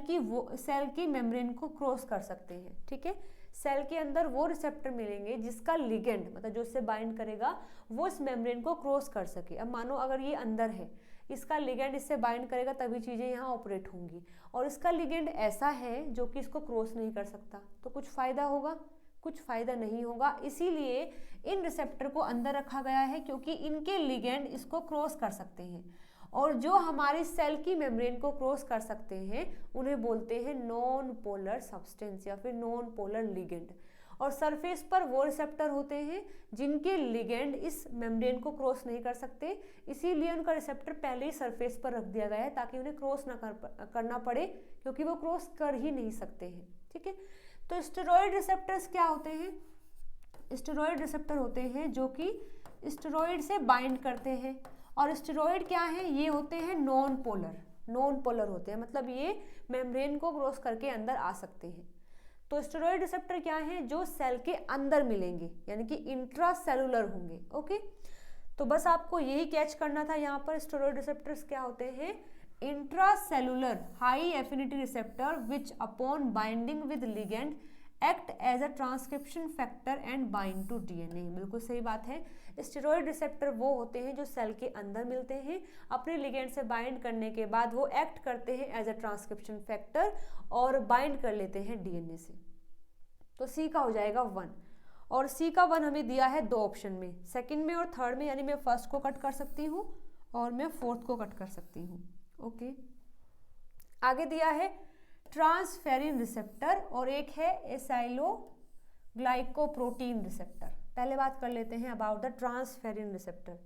Speaker 1: की मेम्ब्रेन को क्रॉस कर सकते हैं। ठीक है, सेल के अंदर वो रिसेप्टर मिलेंगे जिसका लिगेंड, मतलब जो इससे बाइंड करेगा वो इस मेम्ब्रेन को क्रॉस कर सके। अब मानो अगर ये अंदर है, इसका लिगेंड इससे बाइंड करेगा तभी चीज़ें यहाँ ऑपरेट होंगी, और इसका लिगेंड ऐसा है जो कि इसको क्रॉस नहीं कर सकता, तो कुछ फ़ायदा होगा? कुछ फ़ायदा नहीं होगा। इसीलिए इन रिसेप्टर को अंदर रखा गया है, क्योंकि इनके लिगेंड इसको क्रॉस कर सकते हैं, और जो हमारी सेल की मेम्ब्रेन को क्रॉस कर सकते हैं उन्हें बोलते हैं नॉन पोलर सब्सटेंस या फिर नॉन पोलर लिगेंड। और सरफेस पर वो रिसेप्टर होते हैं जिनके लिगेंड इस मेम्ब्रेन को क्रॉस नहीं कर सकते, इसीलिए उनका रिसेप्टर पहले ही सरफेस पर रख दिया गया है ताकि उन्हें क्रॉस ना करना पड़े, क्योंकि वो क्रॉस कर ही नहीं सकते हैं। ठीक है, तो स्टेरॉइड रिसेप्टर्स क्या होते हैं? स्टेरॉइड रिसेप्टर होते हैं जो कि स्टेरॉइड से बाइंड करते हैं, और स्टेरॉइड क्या है? ये होते हैं नॉन पोलर होते हैं, मतलब ये मेम्ब्रेन को क्रॉस करके अंदर आ सकते हैं। तो स्टेरॉइड रिसेप्टर क्या है? जो सेल के अंदर मिलेंगे, यानी कि इंट्रासेलुलर होंगे। ओके, तो बस आपको यही कैच करना था यहाँ पर। स्टेरॉइड रिसेप्टर्स क्या होते हैं? Intracellular high affinity receptor which upon binding with ligand act as a transcription factor and bind to DNA। बिल्कुल सही बात है। स्टेरॉइड रिसेप्टर वो होते हैं जो सेल के अंदर मिलते हैं, अपने लिगेंड से बाइंड करने के बाद वो एक्ट करते हैं एज अ ट्रांसक्रिप्शन फैक्टर और बाइंड कर लेते हैं DNA से। तो सी का हो जाएगा 1, और सी का 1 हमें दिया है 2 ऑप्शन में, सेकंड में और थर्ड में, यानी मैं फर्स्ट को कट कर सकती हूँ और मैं फोर्थ को कट कर सकती हूँ। ओके, आगे दिया है ट्रांसफेरिन रिसेप्टर और एक है एसाइलोग्लाइकोप्रोटीन रिसेप्टर। पहले बात कर लेते हैं अबाउट द ट्रांसफेरिन रिसेप्टर।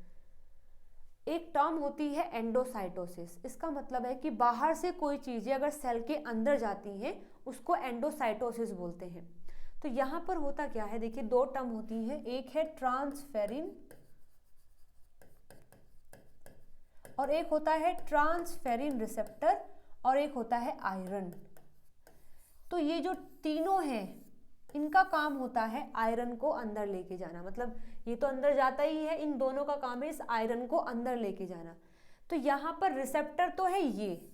Speaker 1: एक टर्म होती है एंडोसाइटोसिस। इसका मतलब है कि बाहर से कोई चीज़ें अगर सेल के अंदर जाती हैं उसको एंडोसाइटोसिस बोलते हैं। तो यहाँ पर होता क्या है, देखिए 2 टर्म होती हैं, एक है ट्रांसफेरिन और एक होता है ट्रांसफेरिन रिसेप्टर और एक होता है आयरन। तो ये जो तीनों हैं इनका काम होता है आयरन को अंदर लेके जाना, मतलब ये तो अंदर जाता ही है, इन दोनों का काम है इस आयरन को अंदर लेके जाना। तो यहाँ पर रिसेप्टर तो है ये,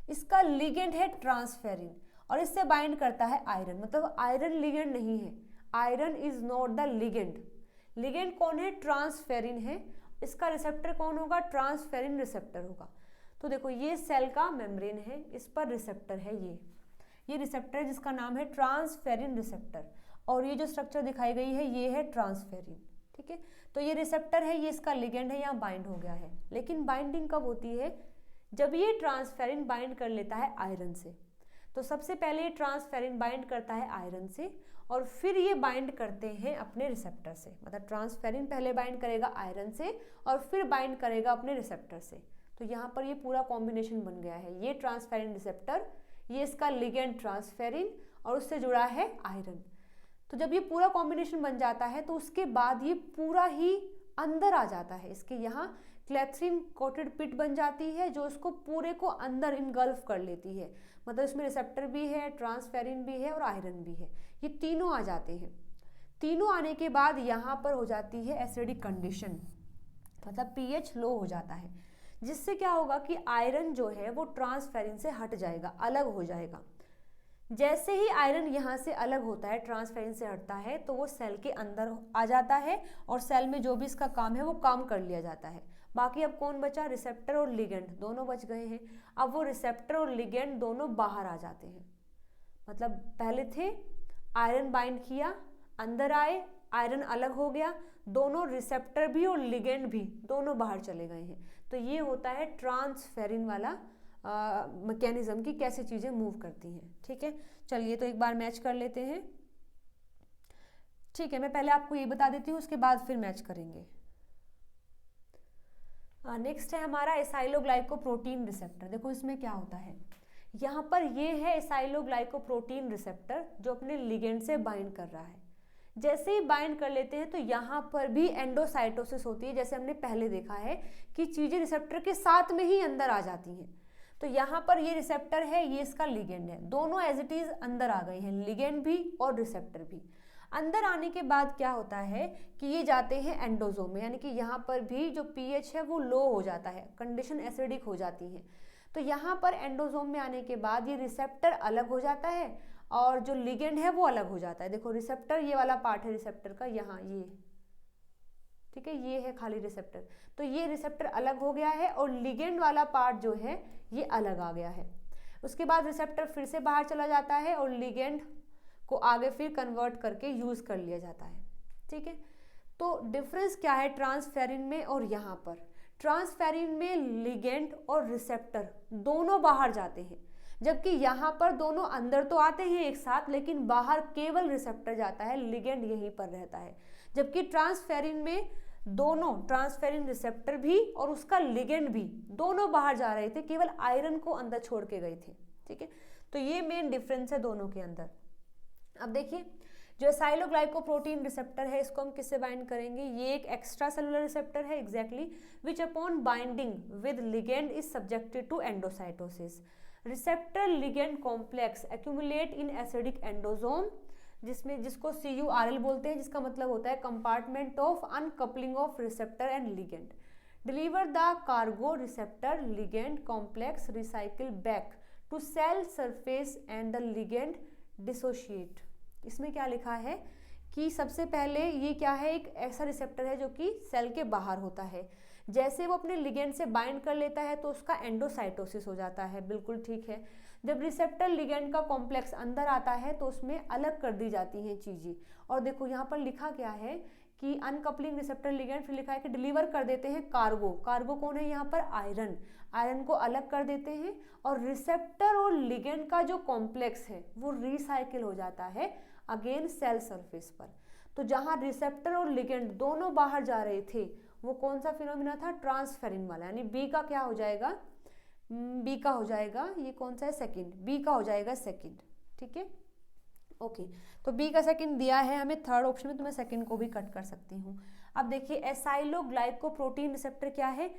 Speaker 1: इसका लिगेंड है ट्रांसफेरिन और इससे बाइंड करता है आयरन, मतलब आयरन लिगेंड नहीं है, iron is not the ligand. Ligand कौन है? ट्रांसफेरिन है। इसका रिसेप्टर कौन होगा? ट्रांसफेरिन रिसेप्टर होगा। तो देखो ये सेल का मेम्ब्रेन है, इस पर रिसेप्टर है ये, ये रिसेप्टर है जिसका नाम है ट्रांसफेरिन रिसेप्टर, और ये जो स्ट्रक्चर दिखाई गई है ये है ट्रांसफेरिन। ठीक है, तो ये रिसेप्टर है, ये इसका लिगेंड है, यहाँ बाइंड हो गया है। लेकिन बाइंडिंग कब होती है? जब ये ट्रांसफेरिन बाइंड कर लेता है आयरन से। तो सबसे पहले ये ट्रांसफेरिन बाइंड करता है आयरन से, और फिर ये बाइंड करते हैं अपने रिसेप्टर से। मतलब ट्रांसफेरिन पहले बाइंड करेगा आयरन से और फिर बाइंड करेगा अपने रिसेप्टर से। तो यहाँ पर ये पूरा कॉम्बिनेशन बन गया है। ये ट्रांसफेरिन रिसेप्टर, ये इसका लिगेंड ट्रांसफेरिन, और उससे जुड़ा है आयरन। तो जब ये पूरा कॉम्बिनेशन बन जाता है तो उसके बाद ये पूरा ही अंदर आ जाता है। इसके यहाँ क्लेथ्रिन कोटेड पिट बन जाती है जो इसको पूरे को अंदर इनगल्फ कर लेती है। मतलब इसमें रिसेप्टर भी है, ट्रांसफेरिन भी है और आयरन भी है, ये तीनों आ जाते हैं। तीनों आने के बाद यहाँ पर हो जाती है एसिडिक कंडीशन, मतलब पीएच लो हो जाता है, जिससे क्या होगा कि आयरन जो है वो ट्रांसफेरिन से हट जाएगा, अलग हो जाएगा। जैसे ही आयरन यहाँ से अलग होता है, ट्रांसफेरिन से हटता है, तो वो सेल के अंदर आ जाता है और सेल में जो भी इसका काम है वो काम कर लिया जाता है। बाकी अब कौन बचा? रिसेप्टर और लिगेंड, दोनों बच गए हैं। अब वो रिसेप्टर और लिगेंड दोनों बाहर आ जाते हैं। मतलब पहले थे, आयरन बाइंड किया, अंदर आए, आयरन अलग हो गया, दोनों रिसेप्टर भी और लिगेंड भी दोनों बाहर चले गए हैं। तो ये होता है ट्रांसफेरिन वाला मैकेनिज्म की कैसे चीजें मूव करती हैं। ठीक है, चलिए तो एक बार मैच कर लेते हैं। ठीक है, मैं पहले आपको ये बता देती हूँ, उसके बाद फिर मैच करेंगे। नेक्स्ट है हमारा एसाइलोग्लाइकोप्रोटीन रिसेप्टर। देखो इसमें क्या होता है, यहाँ पर ये है एसाइलोग्लाइकोप्रोटीन रिसेप्टर जो अपने लिगेंड से बाइंड कर रहा है। जैसे ही बाइंड कर लेते हैं तो यहाँ पर भी एंडोसाइटोसिस होती है। जैसे हमने पहले देखा है कि चीजें रिसेप्टर के साथ में ही अंदर आ जाती हैं। तो यहाँ पर ये रिसेप्टर है, ये इसका लिगेंड है, दोनों एज इट इज अंदर आ गए हैं, लिगेंड भी और रिसेप्टर भी। अंदर आने के बाद क्या होता है कि ये जाते हैं एंडोजोम में, यानी कि यहाँ पर भी जो पीएच है वो लो हो जाता है, कंडीशन एसिडिक हो जाती है। तो यहाँ पर एंडोजोम में आने के बाद ये रिसेप्टर अलग हो जाता है और जो लिगेंड है वो अलग हो जाता है। देखो रिसेप्टर, ये वाला पार्ट है रिसेप्टर का, यहाँ ये, ठीक है, ये है खाली रिसेप्टर। तो ये रिसेप्टर अलग हो गया है और लिगेंड वाला पार्ट जो है ये अलग आ गया है। उसके बाद रिसेप्टर फिर से बाहर चला जाता है और लिगेंड को आगे फिर कन्वर्ट करके यूज कर लिया जाता है। ठीक है, तो डिफरेंस क्या है ट्रांसफेरिन में और यहाँ पर? ट्रांसफेरिन में लिगेंड और रिसेप्टर दोनों बाहर जाते हैं, जबकि यहाँ पर दोनों अंदर तो आते हैं एक साथ, लेकिन बाहर केवल रिसेप्टर जाता है, लिगेंड यहीं पर रहता है। जबकि ट्रांसफेरिन में दोनों, ट्रांसफेरिन रिसेप्टर भी और उसका लिगेंड भी दोनों बाहर जा रहे थे, केवल आयरन को अंदर छोड़ के गए थे। ठीक है, तो ये मेन डिफरेंस है दोनों के अंदर। अब देखिए जो एसाइलोग्लाइकोप्रोटीन रिसेप्टर है इसको हम किससे बाइंड करेंगे? ये एक एक्स्ट्रा सेलुलर रिसेप्टर है exactly, which upon binding with ligand is subjected to endocytosis. Receptor ligand complex accumulate in acidic endosome, जिसको CURL बोलते हैं, जिसका मतलब होता है compartment of uncoupling of receptor and ligand. Deliver the cargo receptor ligand complex recycle back to cell surface and the ligand dissociate. इसमें क्या लिखा है कि सबसे पहले ये क्या है, एक ऐसा रिसेप्टर है जो कि सेल के बाहर होता है। जैसे वो अपने लिगेंड से बाइंड कर लेता है तो उसका एंडोसाइटोसिस हो जाता है, बिल्कुल ठीक है। जब रिसेप्टर लिगेंड का कॉम्प्लेक्स अंदर आता है तो उसमें अलग कर दी जाती हैं चीजें। और देखो यहाँ पर लिखा क्या है कि अनकपलिंग रिसेप्टर लिगेंड, फिर लिखा है कि डिलीवर कर देते हैं कार्गो। कार्गो कौन है यहाँ पर? आयरन। आयरन को अलग कर देते हैं और रिसेप्टर और लिगेंड का जो कॉम्प्लेक्स है वो रिसाइकिल हो जाता है अगेन सेल सरफेस पर। तो जहाँ रिसेप्टर और लिगेंड दोनों बाहर जा रहे थे वो कौन सा फिनोमिना था? ट्रांसफेरिन वाला। यानी बी का क्या हो जाएगा? बी का हो जाएगा, ये कौन सा है? सेकंड। बी का हो जाएगा सेकंड। ठीक है, ओके। तो बी का सेकंड दिया है हमें थर्ड ऑप्शन में, तो मैं सेकंड को भी कट कर सकती हूँ। अब देखिए एसाइलोग्लाइकोप्रोटीन रिसेप्टर क्या है?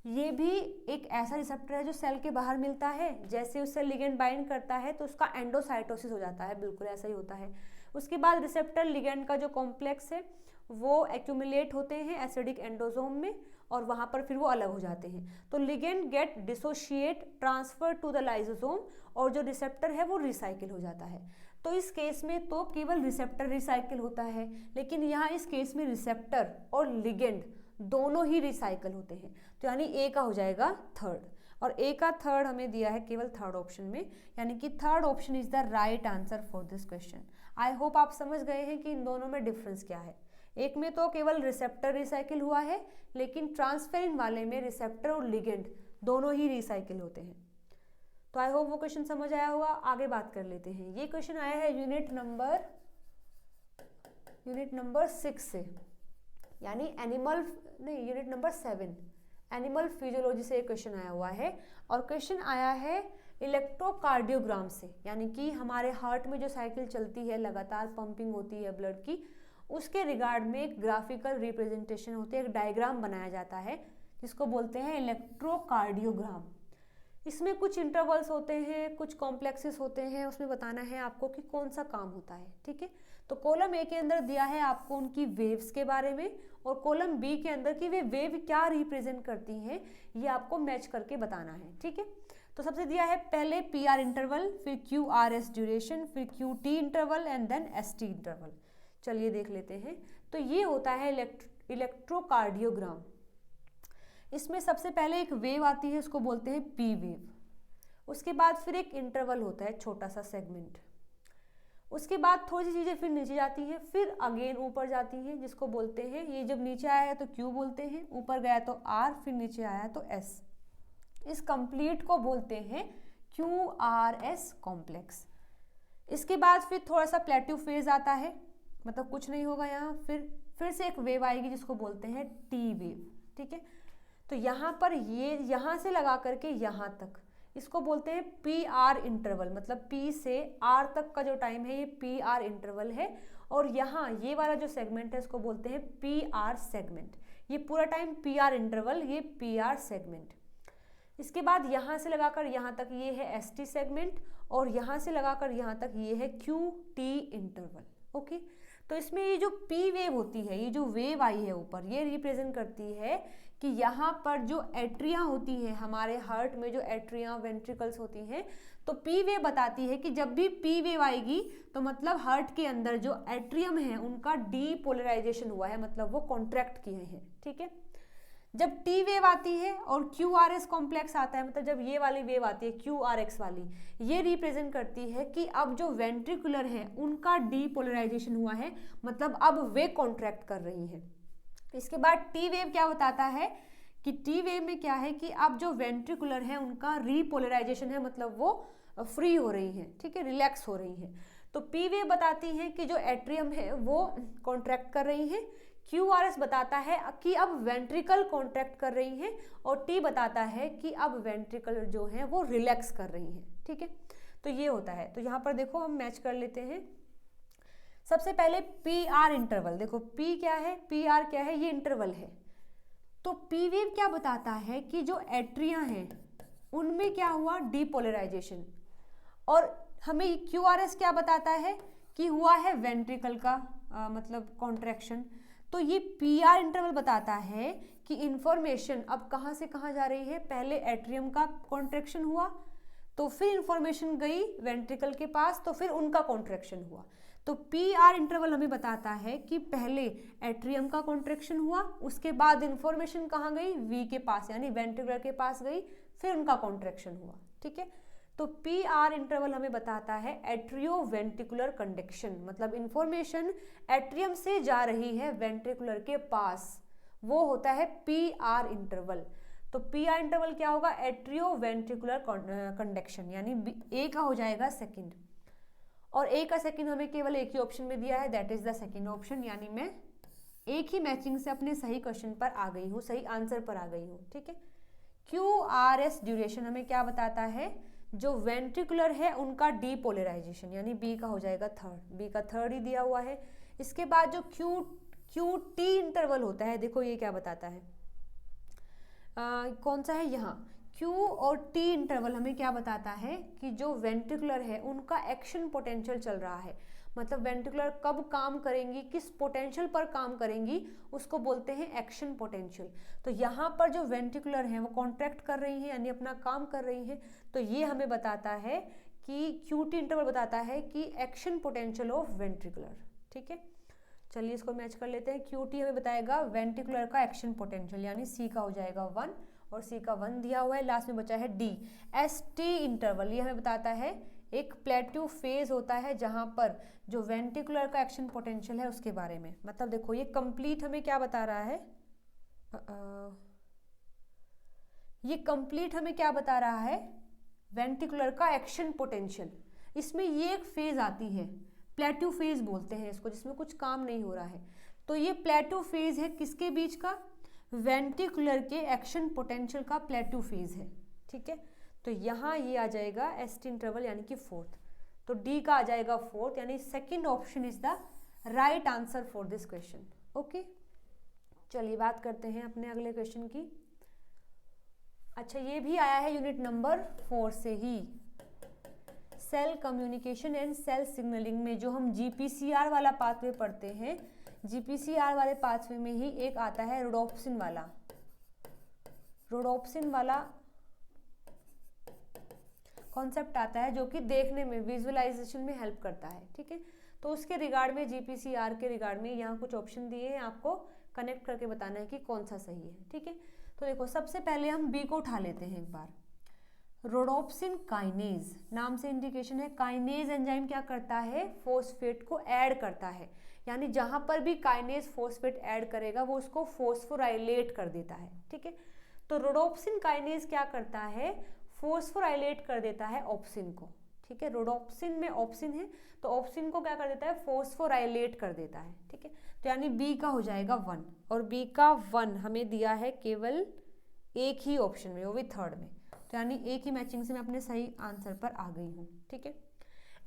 Speaker 1: ये भी एक ऐसा रिसेप्टर है जो सेल के बाहर मिलता है। जैसे उससे लिगेंड बाइंड करता है तो उसका एंडोसाइटोसिस हो जाता है, बिल्कुल ऐसा ही होता है। उसके बाद रिसेप्टर लिगेंड का जो कॉम्प्लेक्स है वो एक्यूमुलेट होते हैं एसिडिक एंडोजोम में और वहाँ पर फिर वो अलग हो जाते हैं। तो ligand get dissociate transfer to the lysosome और जो रिसेप्टर है वो रिसाइकिल हो जाता है। तो इस केस में तो केवल रिसेप्टर रिसाइकिल होता है, लेकिन यहाँ इस केस में रिसेप्टर और लिगेंड दोनों ही रिसाइकिल होते हैं। तो यानी ए का हो जाएगा थर्ड। और ए का थर्ड हमें दिया है केवल थर्ड ऑप्शन में, यानी कि third option is the right answer for this question. I hope आप समझ गए हैं कि इन दोनों में डिफरेंस क्या है। एक में तो केवल रिसेप्टर रिसाइकिल हुआ है, लेकिन ट्रांसफेरिन वाले में रिसेप्टर और लिगेंड दोनों ही रिसाइकिल होते हैं। तो आई होप वो क्वेश्चन समझ आया होगा। आगे बात कर लेते हैं। ये क्वेश्चन आया है यूनिट नंबर 6 से, यानी यूनिट नंबर 7 एनिमल फिजियोलॉजी से एक क्वेश्चन आया हुआ है। और क्वेश्चन आया है इलेक्ट्रोकार्डियोग्राम से, यानी कि हमारे हार्ट में जो साइकिल चलती है, लगातार पंपिंग होती है ब्लड की, उसके रिगार्ड में एक ग्राफिकल रिप्रेजेंटेशन होती है, एक डायग्राम बनाया जाता है जिसको बोलते हैं इलेक्ट्रोकार्डियोग्राम। इसमें कुछ इंटरवल्स होते हैं, कुछ कॉम्प्लेक्सेस होते हैं, उसमें बताना है आपको कि कौन सा काम होता है। ठीक है, तो कॉलम ए के अंदर दिया है आपको उनकी वेव्स के बारे में, और कॉलम बी के अंदर की वे वेव क्या रिप्रेजेंट करती हैं ये आपको मैच करके बताना है। ठीक है, तो सबसे दिया है पहले पी आर इंटरवल, फिर क्यू आर एस ड्यूरेशन, फिर Q T interval and then S T interval. चलिए देख लेते हैं। तो ये होता है इलेक्ट्रोकार्डियोग्राम। इसमें सबसे पहले एक वेव आती है, उसको बोलते हैं पी वेव। उसके बाद फिर एक इंटरवल होता है, छोटा सा सेगमेंट। उसके बाद थोड़ी सी चीज़ें फिर नीचे जाती हैं, फिर अगेन ऊपर जाती हैं, जिसको बोलते हैं, ये जब नीचे आया है तो क्यू बोलते हैं, ऊपर गया तो आर, फिर नीचे आया तो एस। इस कंप्लीट को बोलते हैं क्यू आर एस कॉम्प्लेक्स। इसके बाद फिर थोड़ा सा प्लेट्यू फेज आता है, मतलब कुछ नहीं होगा यहाँ, फिर से एक वेव आएगी जिसको बोलते हैं टी वेव। ठीक है, तो यहाँ पर ये यहाँ से लगा करके यहाँ तक इसको बोलते हैं पी आर इंटरवल, मतलब पी से आर तक का जो टाइम है ये पी आर इंटरवल है। और यहाँ ये वाला जो सेगमेंट है इसको बोलते हैं पी आर सेगमेंट। ये पूरा टाइम पी आर इंटरवल, ये पी आर सेगमेंट। इसके बाद यहाँ से लगाकर यहाँ तक ये है एस टी सेगमेंट, और यहाँ से लगाकर यहाँ तक ये है क्यू टी इंटरवल। ओके, तो इसमें ये जो पी वेव होती है, ये जो वेव आई है ऊपर, ये रिप्रेजेंट करती है कि यहाँ पर जो एट्रिया होती हैं, हमारे हार्ट में जो एट्रिया वेंट्रिकल्स होती हैं, तो पी वेव बताती है कि जब भी पी वेव आएगी तो मतलब हार्ट के अंदर जो एट्रियम है उनका डीपोलराइजेशन हुआ है, मतलब वो कॉन्ट्रैक्ट किए हैं। ठीक है, जब टी वेव आती है और क्यू आर एस कॉम्प्लेक्स आता है, मतलब जब ये वाली वेव आती है क्यू आर एक्स वाली, ये रिप्रेजेंट करती है कि अब जो वेंट्रिकुलर है उनका डीपोलराइजेशन हुआ है, मतलब अब वे कॉन्ट्रैक्ट कर रही हैं। इसके बाद टी वेव क्या बताता है कि टी वेव में क्या है कि अब जो वेंट्रिकुलर है उनका रीपोलराइजेशन है, मतलब वो फ्री हो रही हैं। ठीक है, रिलैक्स हो रही हैं। तो पी वेव बताती है कि जो एट्रियम है वो कॉन्ट्रैक्ट कर रही हैं, क्यू आर एस बताता है कि अब वेंट्रिकल कॉन्ट्रैक्ट कर रही हैं, और टी बताता है कि अब वेंट्रिकल जो है वो रिलैक्स कर रही हैं। ठीक है, तो ये होता है। तो यहाँ पर देखो हम मैच कर लेते हैं। सबसे पहले पी आर इंटरवल, देखो पी क्या है, पी आर क्या है, ये इंटरवल है। तो पी वेव क्या बताता है कि जो एट्रिया हैं उनमें क्या हुआ, डीपोलराइजेशन। और हमें क्यू आर एस क्या बताता है कि हुआ है वेंट्रिकल का मतलब कॉन्ट्रैक्शन। तो ये पी आर इंटरवल बताता है कि इंफॉर्मेशन अब कहाँ से कहाँ जा रही है, पहले एट्रियम का कॉन्ट्रैक्शन हुआ, तो फिर इंफॉर्मेशन गई वेंट्रिकल के पास, तो फिर उनका कॉन्ट्रैक्शन हुआ। तो पी आर इंटरवल हमें बताता है कि पहले एट्रियम का कॉन्ट्रैक्शन हुआ, उसके बाद इंफॉर्मेशन कहाँ गई, वी के पास यानी वेंट्रिकुलर के पास गई, फिर उनका कॉन्ट्रैक्शन हुआ। ठीक है, तो पी आर इंटरवल हमें बताता है एट्रियो वेंट्रिकुलर कंडक्शन, मतलब इंफॉर्मेशन एट्रियम से जा रही है वेंट्रिकुलर के पास, वो होता है पी आर इंटरवल। तो पी आर इंटरवल क्या होगा, एट्रियो वेंट्रिकुलर कंडक्शन, यानी ए का हो जाएगा सेकंड। और ए का सेकंड हमें केवल एक ही ऑप्शन में दिया है, that is the second option, यानी मैं एक ही मैचिंग से अपने सही क्वेश्चन पर आ गई हूँ, सही आंसर पर आ गई हूँ। ठीक है, क्यू आर एस ड्यूरेशन हमें क्या बताता है, जो वेंट्रिकुलर है उनका डीपोलराइजेशन, यानी बी का हो जाएगा थर्ड, बी का थर्ड ही दिया हुआ है। इसके बाद जो क्यू टी इंटरवल होता है, देखो ये क्या बताता है, कौन सा है यहाँ, क्यू और टी इंटरवल हमें क्या बताता है कि जो वेंट्रिकुलर है उनका एक्शन पोटेंशियल चल रहा है, मतलब वेंट्रिकुलर कब काम करेंगी, किस पोटेंशियल पर काम करेंगी, उसको बोलते हैं एक्शन पोटेंशियल। तो यहाँ पर जो वेंट्रिकुलर हैं वो कॉन्ट्रैक्ट कर रही हैं, यानी अपना काम कर रही हैं, तो ये हमें बताता है कि क्यू टी इंटरवल बताता है कि एक्शन पोटेंशियल ऑफ वेंट्रिकुलर। ठीक है, चलिए इसको मैच कर लेते हैं। क्यू टी हमें बताएगा वेंट्रिकुलर का एक्शन पोटेंशियल, यानी सी का हो जाएगा 1, और सी का 1 दिया हुआ है। लास्ट में बचा है डी, ST इंटरवल। ये हमें बताता है एक प्लेट्यू फेज होता है जहां पर जो वेंट्रिकुलर का एक्शन पोटेंशियल है उसके बारे में। मतलब देखो ये कंप्लीट हमें क्या बता रहा है, ये कंप्लीट हमें क्या बता रहा है, वेंट्रिकुलर का एक्शन पोटेंशियल। इसमें ये एक फेज आती है, प्लेट्यू फेज बोलते हैं इसको, जिसमें कुछ काम नहीं हो रहा है। तो ये प्लेट्यू फेज है किसके बीच का, वेंट्रिकुलर के एक्शन पोटेंशियल का प्लेट्यू फेज है। ठीक है, तो यहाँ ये आ जाएगा ST इंटरवल यानी कि 4th। तो डी का आ जाएगा 4th, यानी second option is the right answer for this question. Okay, चलिए बात करते हैं अपने अगले क्वेश्चन की। अच्छा, ये भी आया है यूनिट नंबर 4 से ही, cell communication and cell signalling में जो हम GPCR वाला पाथवे पढ़ते हैं, GPCR वाले पाथवे में ही एक आता है रोडोप्सिन वाला। रोडोप्सिन वाला कॉन्सेप्ट आता है जो कि देखने में, विजुअलाइजेशन में हेल्प करता है। ठीक है, तो उसके रिगार्ड में, GPCR के रिगार्ड में यहाँ कुछ ऑप्शन दिए हैं, आपको कनेक्ट करके बताना है कि कौन सा सही है। ठीक है, तो देखो सबसे पहले हम बी को उठा लेते हैं एक बार। रोडोप्सिन काइनेज नाम से इंडिकेशन है। काइनेज एंजाइम क्या करता है, फोस्फेट को ऐड करता है, यानी जहां पर भी काइनेज फोस्फेट ऐड करेगा वो उसको फोस्फोराइलेट कर देता है। ठीक है, तो रोडोप्सिन काइनेज क्या करता है, फोस्फोराइलेट कर देता है ऑप्सिन को। ठीक है, रोडोप्सिन में ऑप्सिन है तो ऑप्सिन को क्या कर देता है, फोस्फोराइलेट कर देता है। ठीक है, तो यानी बी का हो जाएगा 1, और बी का 1 हमें दिया है केवल एक ही ऑप्शन में, वो भी 3rd में। तो यानी एक ही मैचिंग से मैं अपने सही आंसर पर आ गई हूँ। ठीक है,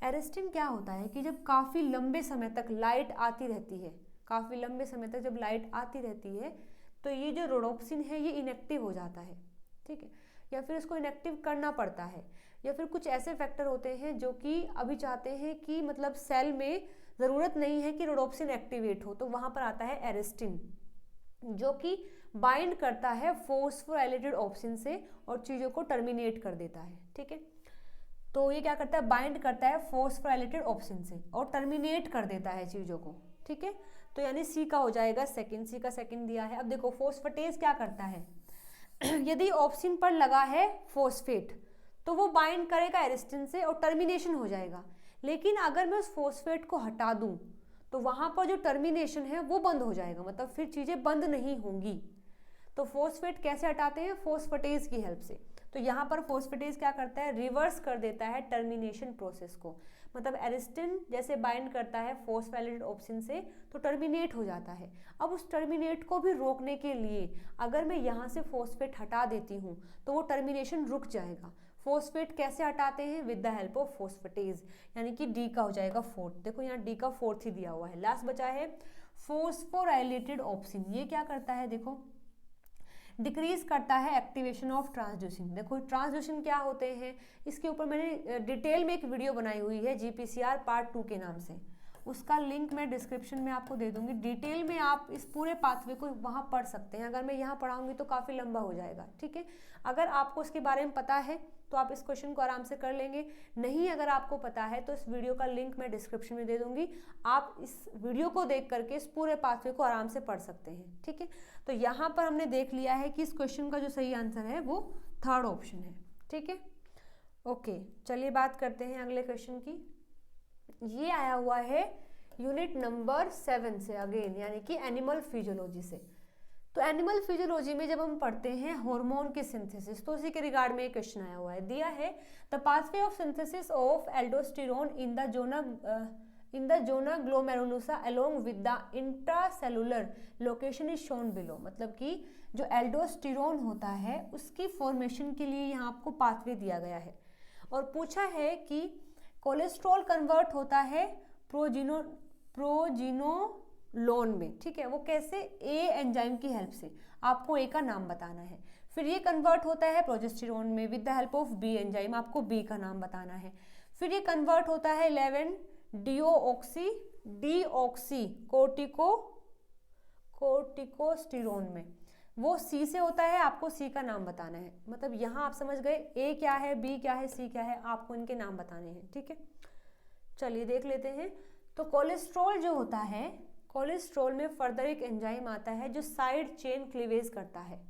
Speaker 1: एरेस्टिन क्या होता है कि जब काफ़ी लंबे समय तक लाइट आती रहती है, काफ़ी लंबे समय तक जब लाइट आती रहती है तो ये जो रोडोप्सिन है ये इनएक्टिव हो जाता है। ठीक है, या फिर इसको इनएक्टिव करना पड़ता है, या फिर कुछ ऐसे फैक्टर होते हैं जो कि अभी चाहते हैं कि मतलब सेल में ज़रूरत नहीं है कि रोडोप्सिन एक्टिवेट हो, तो वहाँ पर आता है एरेस्टिन जो कि बाइंड करता है फोस्फोराइलेटेड ऑप्सिन से और चीज़ों को टर्मिनेट कर देता है। ठीक है, तो ये क्या करता है, बाइंड करता है फोस्फोराइलेटेड ऑप्सिन से और टर्मिनेट कर देता है चीज़ों को। ठीक है, तो यानी सी का हो जाएगा सेकंड, सी का सेकंड दिया है। अब देखो फोस्फेटेज क्या करता है, यदि ऑप्सिन पर लगा है फोस्फेट तो वो बाइंड करेगा एरिस्टिन से और टर्मिनेशन हो जाएगा। लेकिन अगर मैं उस फोस्फेट को हटा दूं तो वहां पर जो टर्मिनेशन है वो बंद हो जाएगा, मतलब फिर चीजें बंद नहीं होंगी। तो फोस्फेट कैसे हटाते हैं, फोस्फेटेज की हेल्प से। तो यहाँ पर फोस्फेटेज क्या करता है, रिवर्स कर देता है टर्मिनेशन प्रोसेस को। मतलब एरिस्टिन जैसे बाइंड करता है फोस्फोराइलेटेड ऑप्सिन से तो टर्मिनेट हो जाता है। अब उस टर्मिनेट को भी रोकने के लिए अगर मैं यहाँ से फोस्फेट हटा देती हूँ तो वो टर्मिनेशन रुक जाएगा। फोस्फेट कैसे हटाते हैं, विद द हेल्प ऑफ फोस्फेटेज, यानी कि डी का हो जाएगा 4th। देखो यहाँ डी का 4th ही दिया हुआ है। लास्ट बचा है फोस्फोराइलेटेड ऑप्सिन। ये क्या करता है, देखो डिक्रीज करता है एक्टिवेशन ऑफ ट्रांसड्यूसिन। देखो ट्रांसड्यूसिन क्या होते हैं, इसके ऊपर मैंने डिटेल में एक वीडियो बनाई हुई है GPCR पार्ट 2 के नाम से, उसका लिंक मैं डिस्क्रिप्शन में आपको दे दूंगी। डिटेल में आप इस पूरे पाथवे को वहाँ पढ़ सकते हैं। अगर मैं यहाँ पढ़ाऊंगी तो काफ़ी लंबा हो जाएगा। ठीक है, अगर आपको इसके बारे में पता है तो आप इस क्वेश्चन को आराम से कर लेंगे, नहीं अगर आपको पता है तो इस वीडियो का लिंक मैं डिस्क्रिप्शन में दे दूंगी। आप इस वीडियो को देख करके इस पूरे पाथवे को आराम से पढ़ सकते हैं। ठीक है, तो यहाँ पर हमने देख लिया है कि इस क्वेश्चन का जो सही आंसर है वो 3rd ऑप्शन है। ठीक है, ओके, चलिए बात करते हैं अगले क्वेश्चन की। ये आया हुआ है यूनिट नंबर 7 से अगेन, यानी कि एनिमल फिजियोलॉजी से। तो एनिमल फिजियोलॉजी में जब हम पढ़ते हैं हार्मोन के सिंथेसिस, तो उसी के रिगार्ड में एक क्वेश्चन आया हुआ है, दिया है the pathway of synthesis of aldosterone in the zona glomerulosa along with the intracellular location is shown below. मतलब कि जो एल्डोस्टेरोन होता है उसकी फॉर्मेशन के लिए यहाँ आपको पाथवे दिया गया है और पूछा है कि कोलेस्ट्रॉल कन्वर्ट होता है प्रोजिनोलोन में। ठीक है, वो कैसे, ए एंजाइम की हेल्प से। आपको ए का नाम बताना है। फिर ये कन्वर्ट होता है प्रोजेस्टेरोन में with the help of B enzyme, आपको बी का नाम बताना है। फिर ये कन्वर्ट होता है 11 डीऑक्सी कोर्टिकोस्टेरोन में, वो सी से होता है, आपको सी का नाम बताना है। मतलब यहाँ आप समझ गए ए क्या है, बी क्या है, सी क्या है, आपको इनके नाम बताने हैं। ठीक है, चलिए देख लेते हैं। तो कोलेस्ट्रॉल जो होता है, कोलेस्ट्रॉल में फर्दर एक एंजाइम आता है जो साइड चेन क्लीवेज करता है।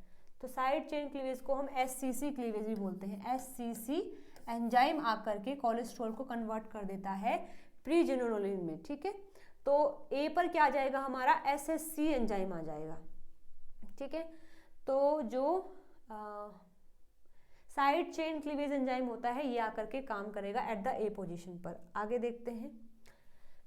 Speaker 1: तो साइड चेन क्लीवेज को हम SCC क्लीवेज भी बोलते हैं। SCC एंजाइम आकर के कोलेस्ट्रॉल को कन्वर्ट कर देता है प्रीजिनोलिन में, ठीक है। तो ए पर क्या आ जाएगा हमारा, SSC एंजाइम आ जाएगा, ठीक है। तो जो साइड चेन क्लीवेज एंजाइम होता है ये आकर के काम करेगा एट द ए पोजीशन पर। आगे देखते हैं।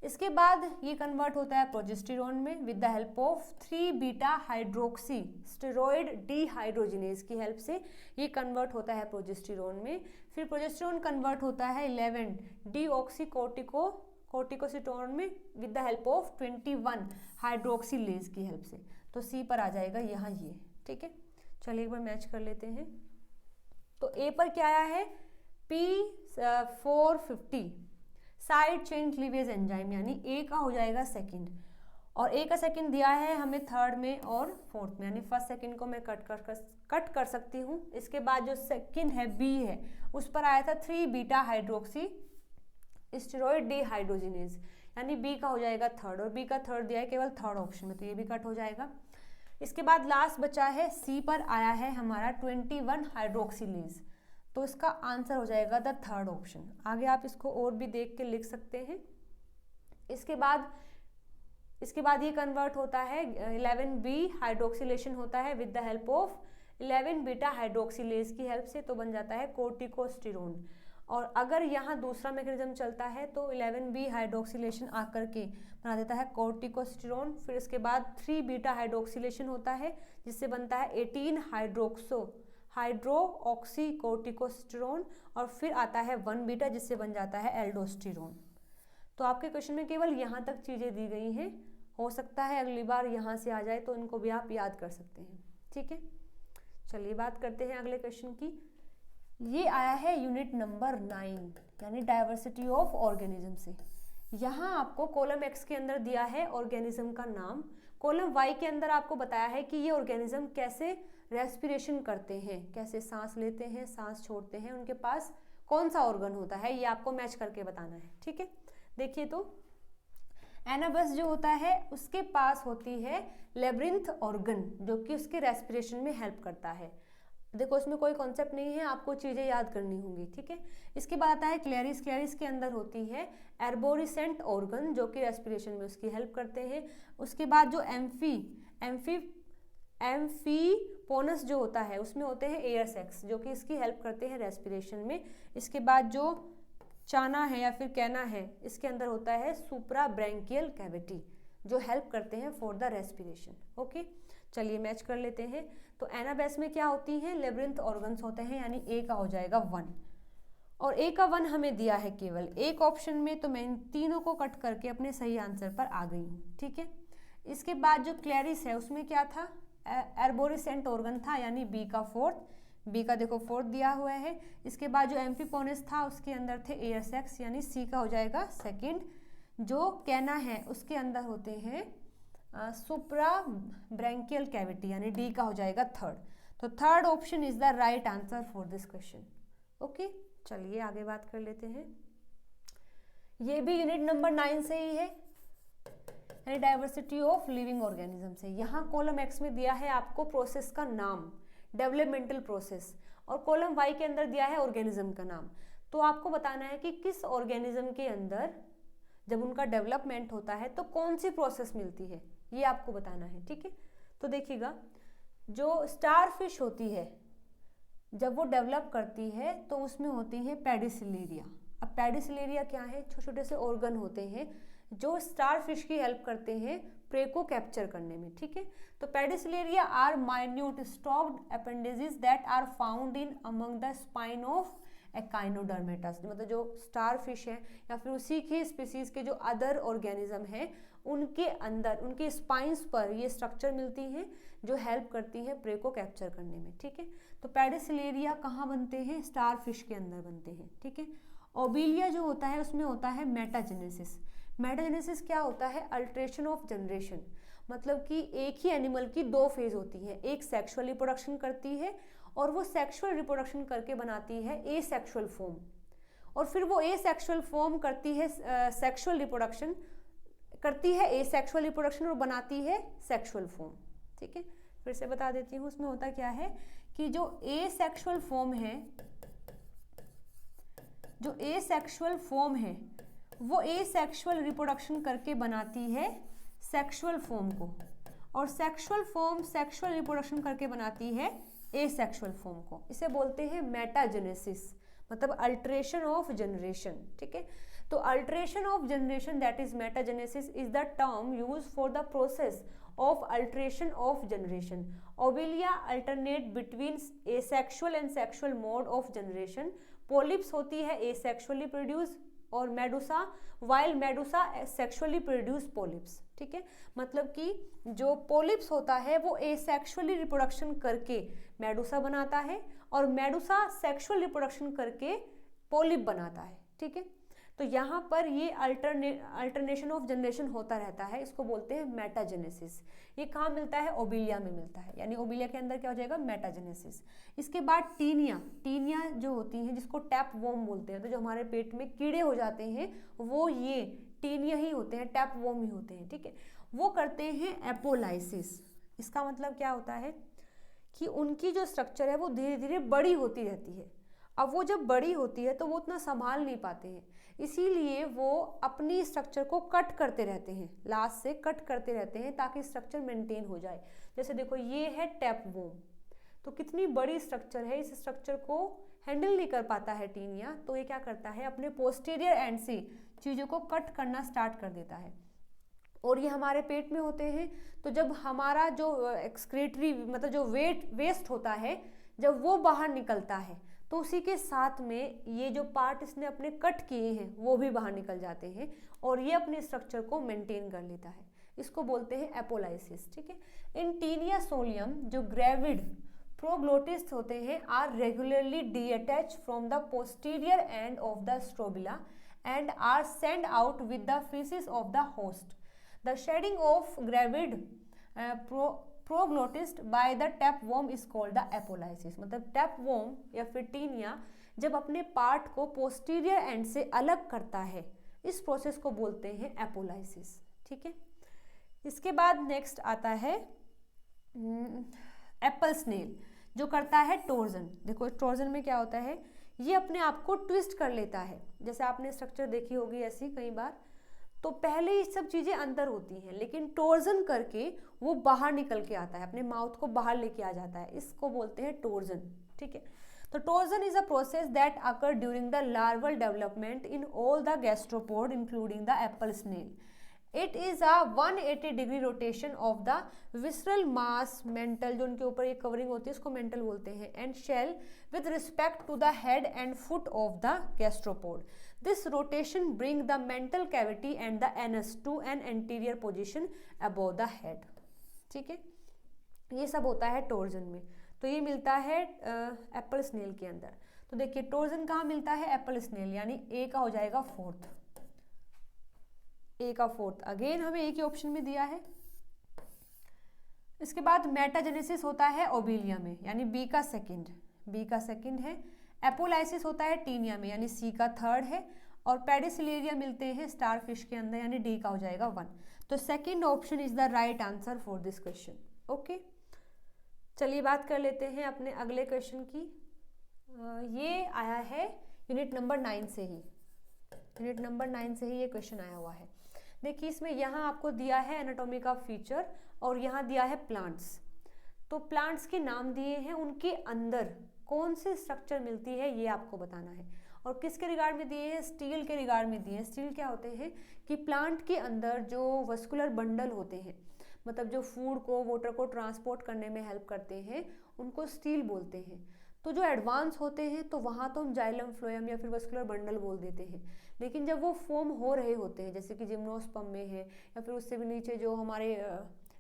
Speaker 1: इसके बाद ये कन्वर्ट होता है प्रोजेस्टेरोन में with the help of 3 beta hydroxy steroid dehydrogenase की हेल्प से ये कन्वर्ट होता है प्रोजेस्टेरोन में। फिर प्रोजेस्टेरोन कन्वर्ट होता है 11 डीऑक्सी कोर्टिकोस्टेरोन में with the help of 21 hydroxylase की हेल्प से। तो सी पर आ जाएगा यहाँ ये, ठीक है। चलिए एक बार मैच कर लेते हैं। तो ए पर क्या आया है, P450 side chain cleavage enzyme, यानी ए का हो जाएगा सेकंड, और ए का सेकंड दिया है हमें थर्ड में और फोर्थ में, यानी फर्स्ट सेकंड को मैं कट कर सकती हूँ। इसके बाद जो सेकंड है बी है उस पर आया था 3 बीटा हाइड्रोक्सी स्टेरॉइड डीहाइड्रोजिनेज, यानी बी का हो जाएगा थर्ड, और बी का थर्ड दिया है केवल थर्ड ऑप्शन में, तो ये भी कट हो जाएगा। इसके बाद लास्ट बचा है सी पर आया है हमारा 21 हाइड्रोक्सीलेज, तो इसका आंसर हो जाएगा द थर्ड ऑप्शन। आगे आप इसको और भी देख के लिख सकते हैं। इसके बाद ये कन्वर्ट होता है 11B हाइड्रोक्सिलेशन होता है with the help of 11 beta hydroxylase की हेल्प से, तो बन जाता है कोर्टिकोस्टेरोन। और अगर यहाँ दूसरा मैकेनिज्म चलता है तो 11B हाइड्रोक्सिलेशन आकर के बना देता है कोर्टिकोस्टेरोन। फिर इसके बाद 3 बीटा हाइड्रोक्सिलेशन होता है जिससे बनता है 18 हाइड्रोक्सी कोर्टिकोस्टेरोन, और फिर आता है 1 बीटा जिससे बन जाता है एल्डोस्टेरोन। तो आपके क्वेश्चन में केवल यहाँ तक चीज़ें दी गई हैं, हो सकता है अगली बार यहाँ से आ जाए तो इनको भी आप याद कर सकते हैं, ठीक है। चलिए बात करते हैं अगले क्वेश्चन की। ये आया है यूनिट नंबर 9 यानी डाइवर्सिटी ऑफ ऑर्गेनिज्म से। यहाँ आपको कॉलम एक्स के अंदर दिया है ऑर्गेनिज्म का नाम, कॉलम वाई के अंदर आपको बताया है कि ये ऑर्गेनिज्म कैसे रेस्पिरेशन करते हैं, कैसे सांस लेते हैं, सांस छोड़ते हैं, उनके पास कौन सा ऑर्गन होता है, ये आपको मैच करके बताना है, ठीक है। देखिए तो एनाबस जो होता है उसके पास होती है लेब्रिंथ ऑर्गन जो कि उसके रेस्पिरेशन में हेल्प करता है। देखो इसमें कोई कॉन्सेप्ट नहीं है, आपको चीज़ें याद करनी होंगी, ठीक है। इसके बाद आता है क्लेरिस, क्लेरिस के अंदर होती है एर्बोरिसेंट ऑर्गन जो कि रेस्पिरेशन में उसकी हेल्प करते हैं। उसके बाद जो एम्फीपोनस जो होता है उसमें होते हैं एयर सैक्स जो कि इसकी हेल्प करते हैं रेस्पिरेशन में। इसके बाद जो चाना है या फिर कैना है इसके अंदर होता है सुप्रा ब्रैंकियल कैविटी जो हेल्प करते हैं फॉर द रेस्पिरेशन, ओके। चलिए मैच कर लेते हैं। तो एनाबेस में क्या होती हैं, लेब्रिंथ ऑर्गन्स होते हैं, यानी ए का हो जाएगा 1, और ए का 1 हमें दिया है केवल एक ऑप्शन में, तो मैं इन तीनों को कट करके अपने सही आंसर पर आ गई हूँ, ठीक है। इसके बाद जो क्लेरिस है उसमें क्या था, एर्बोरिसेंट ऑर्गन था, यानी बी का 4th, बी का देखो 4th दिया हुआ है। इसके बाद जो एम्फीपोनस था उसके अंदर थे एयर सैक्स, यानी सी का हो जाएगा 2nd। जो कैना है उसके अंदर होते हैं सुप्रा ब्रैंकियल कैविटी, यानी डी का हो जाएगा 3rd। तो 3rd option is the right answer for this question, okay. चलिए आगे बात कर लेते हैं। ये भी यूनिट नंबर 9 से ही है, यानी डाइवर्सिटी ऑफ लिविंग ऑर्गेनिज्म से। यहाँ कॉलम एक्स में दिया है आपको प्रोसेस का नाम, डेवलपमेंटल प्रोसेस, और कॉलम वाई के अंदर दिया है ऑर्गेनिज्म का नाम। तो आपको बताना है कि किस ऑर्गेनिज्म के अंदर जब उनका डेवलपमेंट होता है तो कौन सी प्रोसेस मिलती है, ये आपको बताना है, ठीक है। तो देखिएगा जो स्टार फिश होती है जब वो डेवलप करती है तो उसमें होती है पेडिसिलेरिया। अब पेडिसिलेरिया क्या है, छोटे छोटे से ऑर्गन होते हैं जो स्टार फिश की हेल्प करते हैं प्रे को कैप्चर करने में, ठीक है। तो pedicellariae are minute stalked appendages that are found in among the spine of echinoderms, मतलब जो स्टार फिश है या फिर उसी की स्पीसीज के जो अदर ऑर्गेनिज्म है उनके अंदर उनके स्पाइंस पर ये स्ट्रक्चर मिलती हैं जो हेल्प करती हैं प्रे को कैप्चर करने में, ठीक है। तो पेडिसिलेरिया कहाँ बनते हैं, स्टार फिश के अंदर बनते हैं, ठीक है। ओबिलिया जो होता है उसमें होता है मेटाजेनेसिस। मेटाजेनेसिस क्या होता है, अल्ट्रेशन ऑफ जनरेशन, मतलब कि एक ही एनिमल की 2 फेज होती हैं, एक सेक्सुअल रिप्रोडक्शन करती है और वो सेक्सुअल रिप्रोडक्शन करके बनाती है एसेक्सुअल फॉर्म, और फिर वो एसेक्सुअल फॉर्म करती है सेक्सुअल रिप्रोडक्शन, करती है एसेक्सुअल रिप्रोडक्शन और बनाती है सेक्सुअल फॉर्म, ठीक है। फिर से बता देती हूँ। उसमें होता क्या है कि जो एसेक्सुअल फॉर्म है, जो एसेक्सुअल फॉर्म है वो एसेक्सुअल रिप्रोडक्शन करके बनाती है सेक्सुअल फॉर्म को, और सेक्सुअल फॉर्म सेक्सुअल रिप्रोडक्शन करके बनाती है एसेक्सुअल फॉर्म को। इसे बोलते हैं मेटाजेनेसिस, मतलब अल्टरेशन ऑफ जनरेशन। ठीक है, तो alteration of generation that is metagenesis is the term use for the process of alteration of generation. Obelia alternate between asexual and sexual mode of generation. Polyps होती है asexually produce और Medusa, while Medusa sexually produce polyps. ठीक है, मतलब कि जो polyps होता है वो एसेक्सुअली रिप्रोडक्शन करके मेडुसा बनाता है और मेडुसा सेक्सुअल रिप्रोडक्शन करके पोलिप बनाता है। ठीक है, तो यहाँ पर ये अल्टरनेशन ऑफ जनरेशन होता रहता है, इसको बोलते हैं मेटाजेनेसिस। ये कहाँ मिलता है? ओबिलिया में मिलता है, यानी ओबिलिया के अंदर क्या हो जाएगा? मेटाजेनेसिस। इसके बाद टीनिया जो होती हैं जिसको टैप वॉर्म बोलते हैं, तो जो हमारे पेट में कीड़े हो जाते हैं वो ये टीनिया ही होते हैं, टैप वॉर्म ही होते हैं। ठीक है, वो करते हैं एपोलाइसिस। इसका मतलब क्या होता है कि उनकी जो स्ट्रक्चर है वो धीरे धीरे बड़ी होती रहती है। अब वो जब बड़ी होती है तो वो उतना संभाल नहीं पाते हैं, इसीलिए वो अपनी स्ट्रक्चर को कट करते रहते हैं, लास्ट से कट करते रहते हैं ताकि स्ट्रक्चर मेंटेन हो जाए। जैसे देखो ये है टैप वोम, तो कितनी बड़ी स्ट्रक्चर है, इस स्ट्रक्चर को हैंडल नहीं कर पाता है टीनिया, तो ये क्या करता है अपने पोस्टीरियर एंड से चीज़ों को कट करना स्टार्ट कर देता है। और ये हमारे पेट में होते हैं, तो जब हमारा जो एक्सक्रीटरी मतलब जो वेस्ट होता है जब वो बाहर निकलता है तो उसी के साथ में ये जो पार्ट इसने अपने कट किए हैं वो भी बाहर निकल जाते हैं और ये अपने स्ट्रक्चर को मेंटेन कर लेता है। इसको बोलते हैं एपोलाइसिस। ठीक है, इन टीनिया सोलियम जो ग्रेविड प्रोग्लोटिस्ट होते हैं are regularly detach from the posterior end of the strobila and are sent out with the faeces of the host. The shedding of gravid proglottids by the tapeworm is called the apolysis. मतलब tapeworm या फिर taenia जब अपने part को posterior and से अलग करता है, इस प्रोसेस को बोलते हैं एपोलाइसिस। ठीक है, इसके बाद नेक्स्ट आता है एप्पल स्नेल जो करता है टोर्जन। देखो टोर्जन में क्या होता है, ये अपने आप को ट्विस्ट कर लेता है। जैसे आपने स्ट्रक्चर देखी होगी ऐसी कई बार, तो पहले ये सब चीज़ें अंदर होती हैं लेकिन टोर्जन करके वो बाहर निकल के आता है, अपने माउथ को बाहर लेके आ जाता है, इसको बोलते हैं टोर्जन। ठीक है, तो torsion is a process that occur during the larval development in all the gastropod including the apple snail. It is a 180 degree rotation of the visceral mass mantle, जो उनके ऊपर ये कवरिंग होती है इसको मेंटल बोलते हैं, and shell with respect to the head and foot of the gastropod. This rotation bring the mental cavity and the anus to an anterior position above the head. ठीक है, ये सब होता है टोर्जन में, तो ये मिलता है एप्पल स्नेल के अंदर। तो देखिए टोर्जन कहाँ मिलता है? एप्पल स्नेल, यानी ए का हो जाएगा फोर्थ, ए का फोर्थ। अगेन हमें ए के ऑप्शन में दिया है। इसके बाद मेटाजेनेसिस होता है ओबिलिया में, यानी बी का सेकंड है। एपोलाइसिस होता है टीनिया में, यानी सी का थर्ड है। और पेडिसिलेरिया मिलते हैं स्टारफिश के अंदर, यानी डी का हो जाएगा 1। तो second option is the right answer for this question. Okay, चलिए बात कर लेते हैं अपने अगले क्वेश्चन की। ये आया है यूनिट नंबर 9 से ही, यूनिट नंबर 9 से ही ये क्वेश्चन आया हुआ है। देखिए इसमें यहाँ आपको दिया है एनाटॉमी का फीचर और यहाँ दिया है प्लांट्स। तो प्लांट्स के नाम दिए हैं, उनके अंदर कौन सी स्ट्रक्चर मिलती है ये आपको बताना है। और किसके रिगार्ड में दिए हैं? स्टील के रिगार्ड में दिए हैं। स्टील क्या होते हैं कि प्लांट के अंदर जो वस्कुलर बंडल होते हैं, मतलब जो फूड को वाटर को ट्रांसपोर्ट करने में हेल्प करते हैं, उनको स्टील बोलते हैं। तो जो एडवांस होते हैं तो वहाँ तो हम जाइलम फ्लोएम या फिर वस्कुलर बंडल बोल देते हैं, लेकिन जब वो फॉर्म हो रहे होते हैं जैसे कि जिम्नोस्पर्म में है या फिर उससे भी नीचे जो हमारे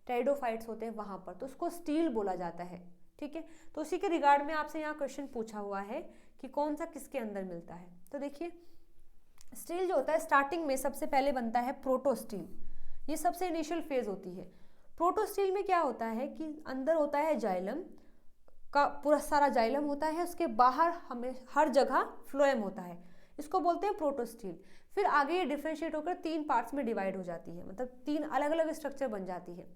Speaker 1: टेरिडोफाइट्स होते हैं वहाँ पर, तो उसको स्टील बोला जाता है। ठीक है, तो उसी के रिगार्ड में आपसे यहाँ क्वेश्चन पूछा हुआ है कि कौन सा किसके अंदर मिलता है। तो देखिए स्टील जो होता है स्टार्टिंग में सबसे पहले बनता है प्रोटोस्टील, ये सबसे इनिशियल फेज होती है। प्रोटोस्टील में क्या होता है कि अंदर होता है जाइलम का पूरा सारा जाइलम होता है, उसके बाहर हमें हर जगह फ्लोएम होता है, इसको बोलते हैं प्रोटोस्टील। फिर आगे ये डिफरेंशिएट होकर 3 पार्ट्स में डिवाइड हो जाती है, मतलब 3 अलग अलग स्ट्रक्चर बन जाती है।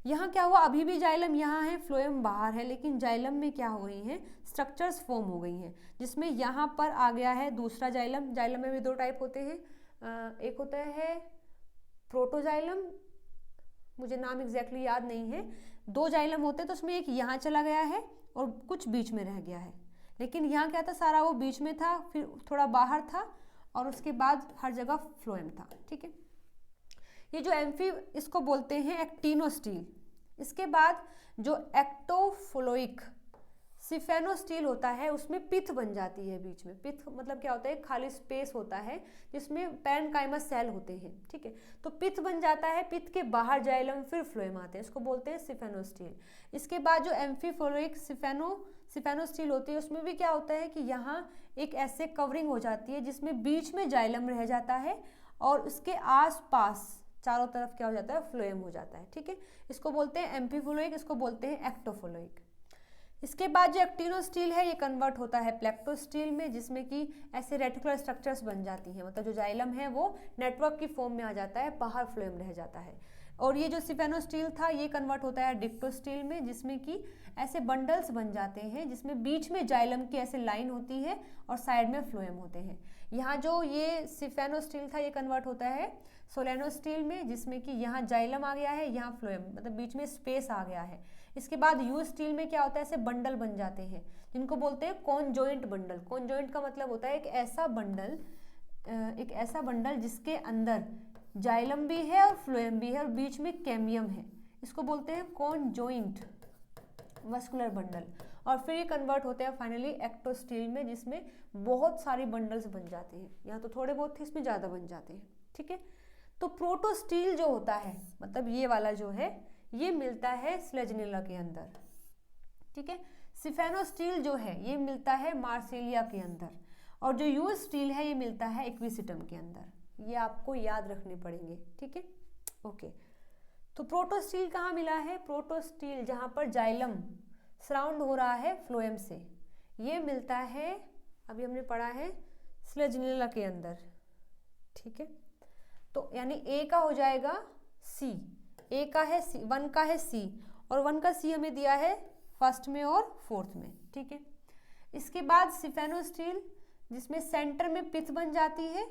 Speaker 1: यहाँ क्या हुआ, अभी भी जाइलम यहाँ है, फ्लोएम बाहर है, लेकिन जाइलम में क्या हो गई हैं, स्ट्रक्चर्स फॉर्म हो गई हैं, जिसमें यहाँ पर आ गया है दूसरा जाइलम। जाइलम में भी दो टाइप होते हैं, एक होता है प्रोटोजाइलम, मुझे नाम एग्जैक्टली याद नहीं है, दो जाइलम होते हैं, तो उसमें एक यहाँ चला गया है और कुछ बीच में रह गया है। लेकिन यहाँ क्या था, सारा वो बीच में था, फिर थोड़ा बाहर था, और उसके बाद हर जगह फ्लोएम था। ठीक है, ये जो एम्फी, इसको बोलते हैं एक्टिनोस्टील। इसके बाद जो एक्टोफ्लोइक सिफेनोस्टील होता है, उसमें पिथ बन जाती है बीच में। पिथ मतलब क्या होता है, खाली स्पेस होता है जिसमें पैरेन्काइमस सेल होते हैं। ठीक है, तो पिथ बन जाता है, पिथ के बाहर जाइलम फिर फ्लोएम आते हैं, इसको बोलते हैं सिफेनोस्टील। इसके बाद जो एम्फीफ्लोइक सिफेनोस्टील होती है, उसमें भी क्या होता है कि यहाँ एक ऐसे कवरिंग हो जाती है जिसमें बीच में जाइलम रह जाता है और उसके आसपास चारों तरफ क्या हो जाता है, फ्लोएम हो जाता है। ठीक है, इसको बोलते हैं एम्फीफ्लोइक, इसको बोलते हैं एक्टोफ्लोइक। इसके बाद जो एक्टिनोस्टील है, ये कन्वर्ट होता है प्लेक्टोस्टील में, जिसमें कि ऐसे रेटिकुलर स्ट्रक्चर्स बन जाती हैं, मतलब जो जाइलम है वो नेटवर्क की फॉर्म में आ जाता है, बाहर फ्लोएम रह जाता है। और ये जो सिफेनोस्टील था, ये कन्वर्ट होता है डिप्टोस्टील में, जिसमें कि ऐसे बंडल्स बन जाते हैं, जिसमें बीच में जाइलम की ऐसे लाइन होती है और साइड में फ्लोएम होते हैं। यहाँ जो ये सिफेनोस्टील था, ये कन्वर्ट होता है सोलेनोस्टील में, जिसमें कि यहाँ जाइलम आ गया है, यहाँ फ्लोएम, मतलब बीच में स्पेस आ गया है। इसके बाद यू स्टील में क्या होता है, ऐसे बंडल बन जाते हैं, जिनको बोलते हैं कॉन्जॉइंट बंडल। कॉन्जॉइंट का मतलब होता है एक ऐसा बंडल जिसके अंदर जाइलम भी है और फ्लोएम भी है और बीच में कैम्बियम है, इसको बोलते हैं कॉन्जॉइंट मस्कुलर बंडल। और फिर ये कन्वर्ट होते हैं फाइनली एक्टोस्टील में, जिसमें बहुत सारी बंडल्स बन जाते हैं। यहाँ तो थोड़े बहुत थे, इसमें ज़्यादा बन जाते हैं। ठीक है, तो प्रोटोस्टील जो होता है, मतलब ये वाला जो है, ये मिलता है स्लेजनेला के अंदर। ठीक है, सिफेनोस्टील जो है ये मिलता है मार्सिलिया के अंदर, और जो यू स्टील है ये मिलता है इक्विसिटम के अंदर। ये आपको याद रखने पड़ेंगे। ठीक है, ओके। तो प्रोटोस्टील कहाँ मिला है, प्रोटोस्टील जहाँ पर जाइलम सराउंड हो रहा है फ्लोएम से, ये मिलता है, अभी हमने पढ़ा है, स्लेजनेला के अंदर। ठीक है, तो यानी ए का हो जाएगा सी, ए का है सी, 1 का है सी, और 1 का सी हमें दिया है फर्स्ट में और फोर्थ में। ठीक है, इसके बाद सिफेनोस्टील, जिसमें सेंटर में पिथ बन जाती है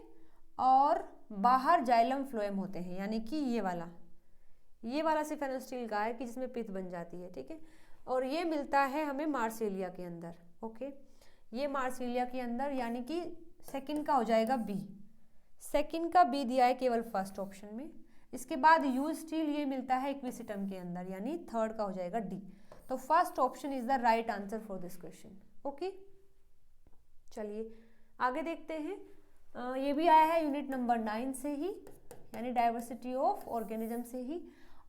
Speaker 1: और बाहर जाइलम फ्लोएम होते हैं, यानी कि ये वाला सिफेनोस्टील का है कि जिसमें पिथ बन जाती है। ठीक है, और ये मिलता है हमें मार्सिलिया के अंदर। ओके, ये मार्सिलिया के अंदर, यानी कि सेकंड का हो जाएगा बी, सेकंड का बी दिया है केवल फर्स्ट ऑप्शन में। इसके बाद यू स्टील, ये मिलता है इक्विसिटम के अंदर, यानी थर्ड का हो जाएगा डी। तो first option is the right answer for this question. Okay, चलिए आगे देखते हैं। ये भी आया है यूनिट नंबर 9 से ही, यानी डाइवर्सिटी ऑफ ऑर्गेनिज्म से ही।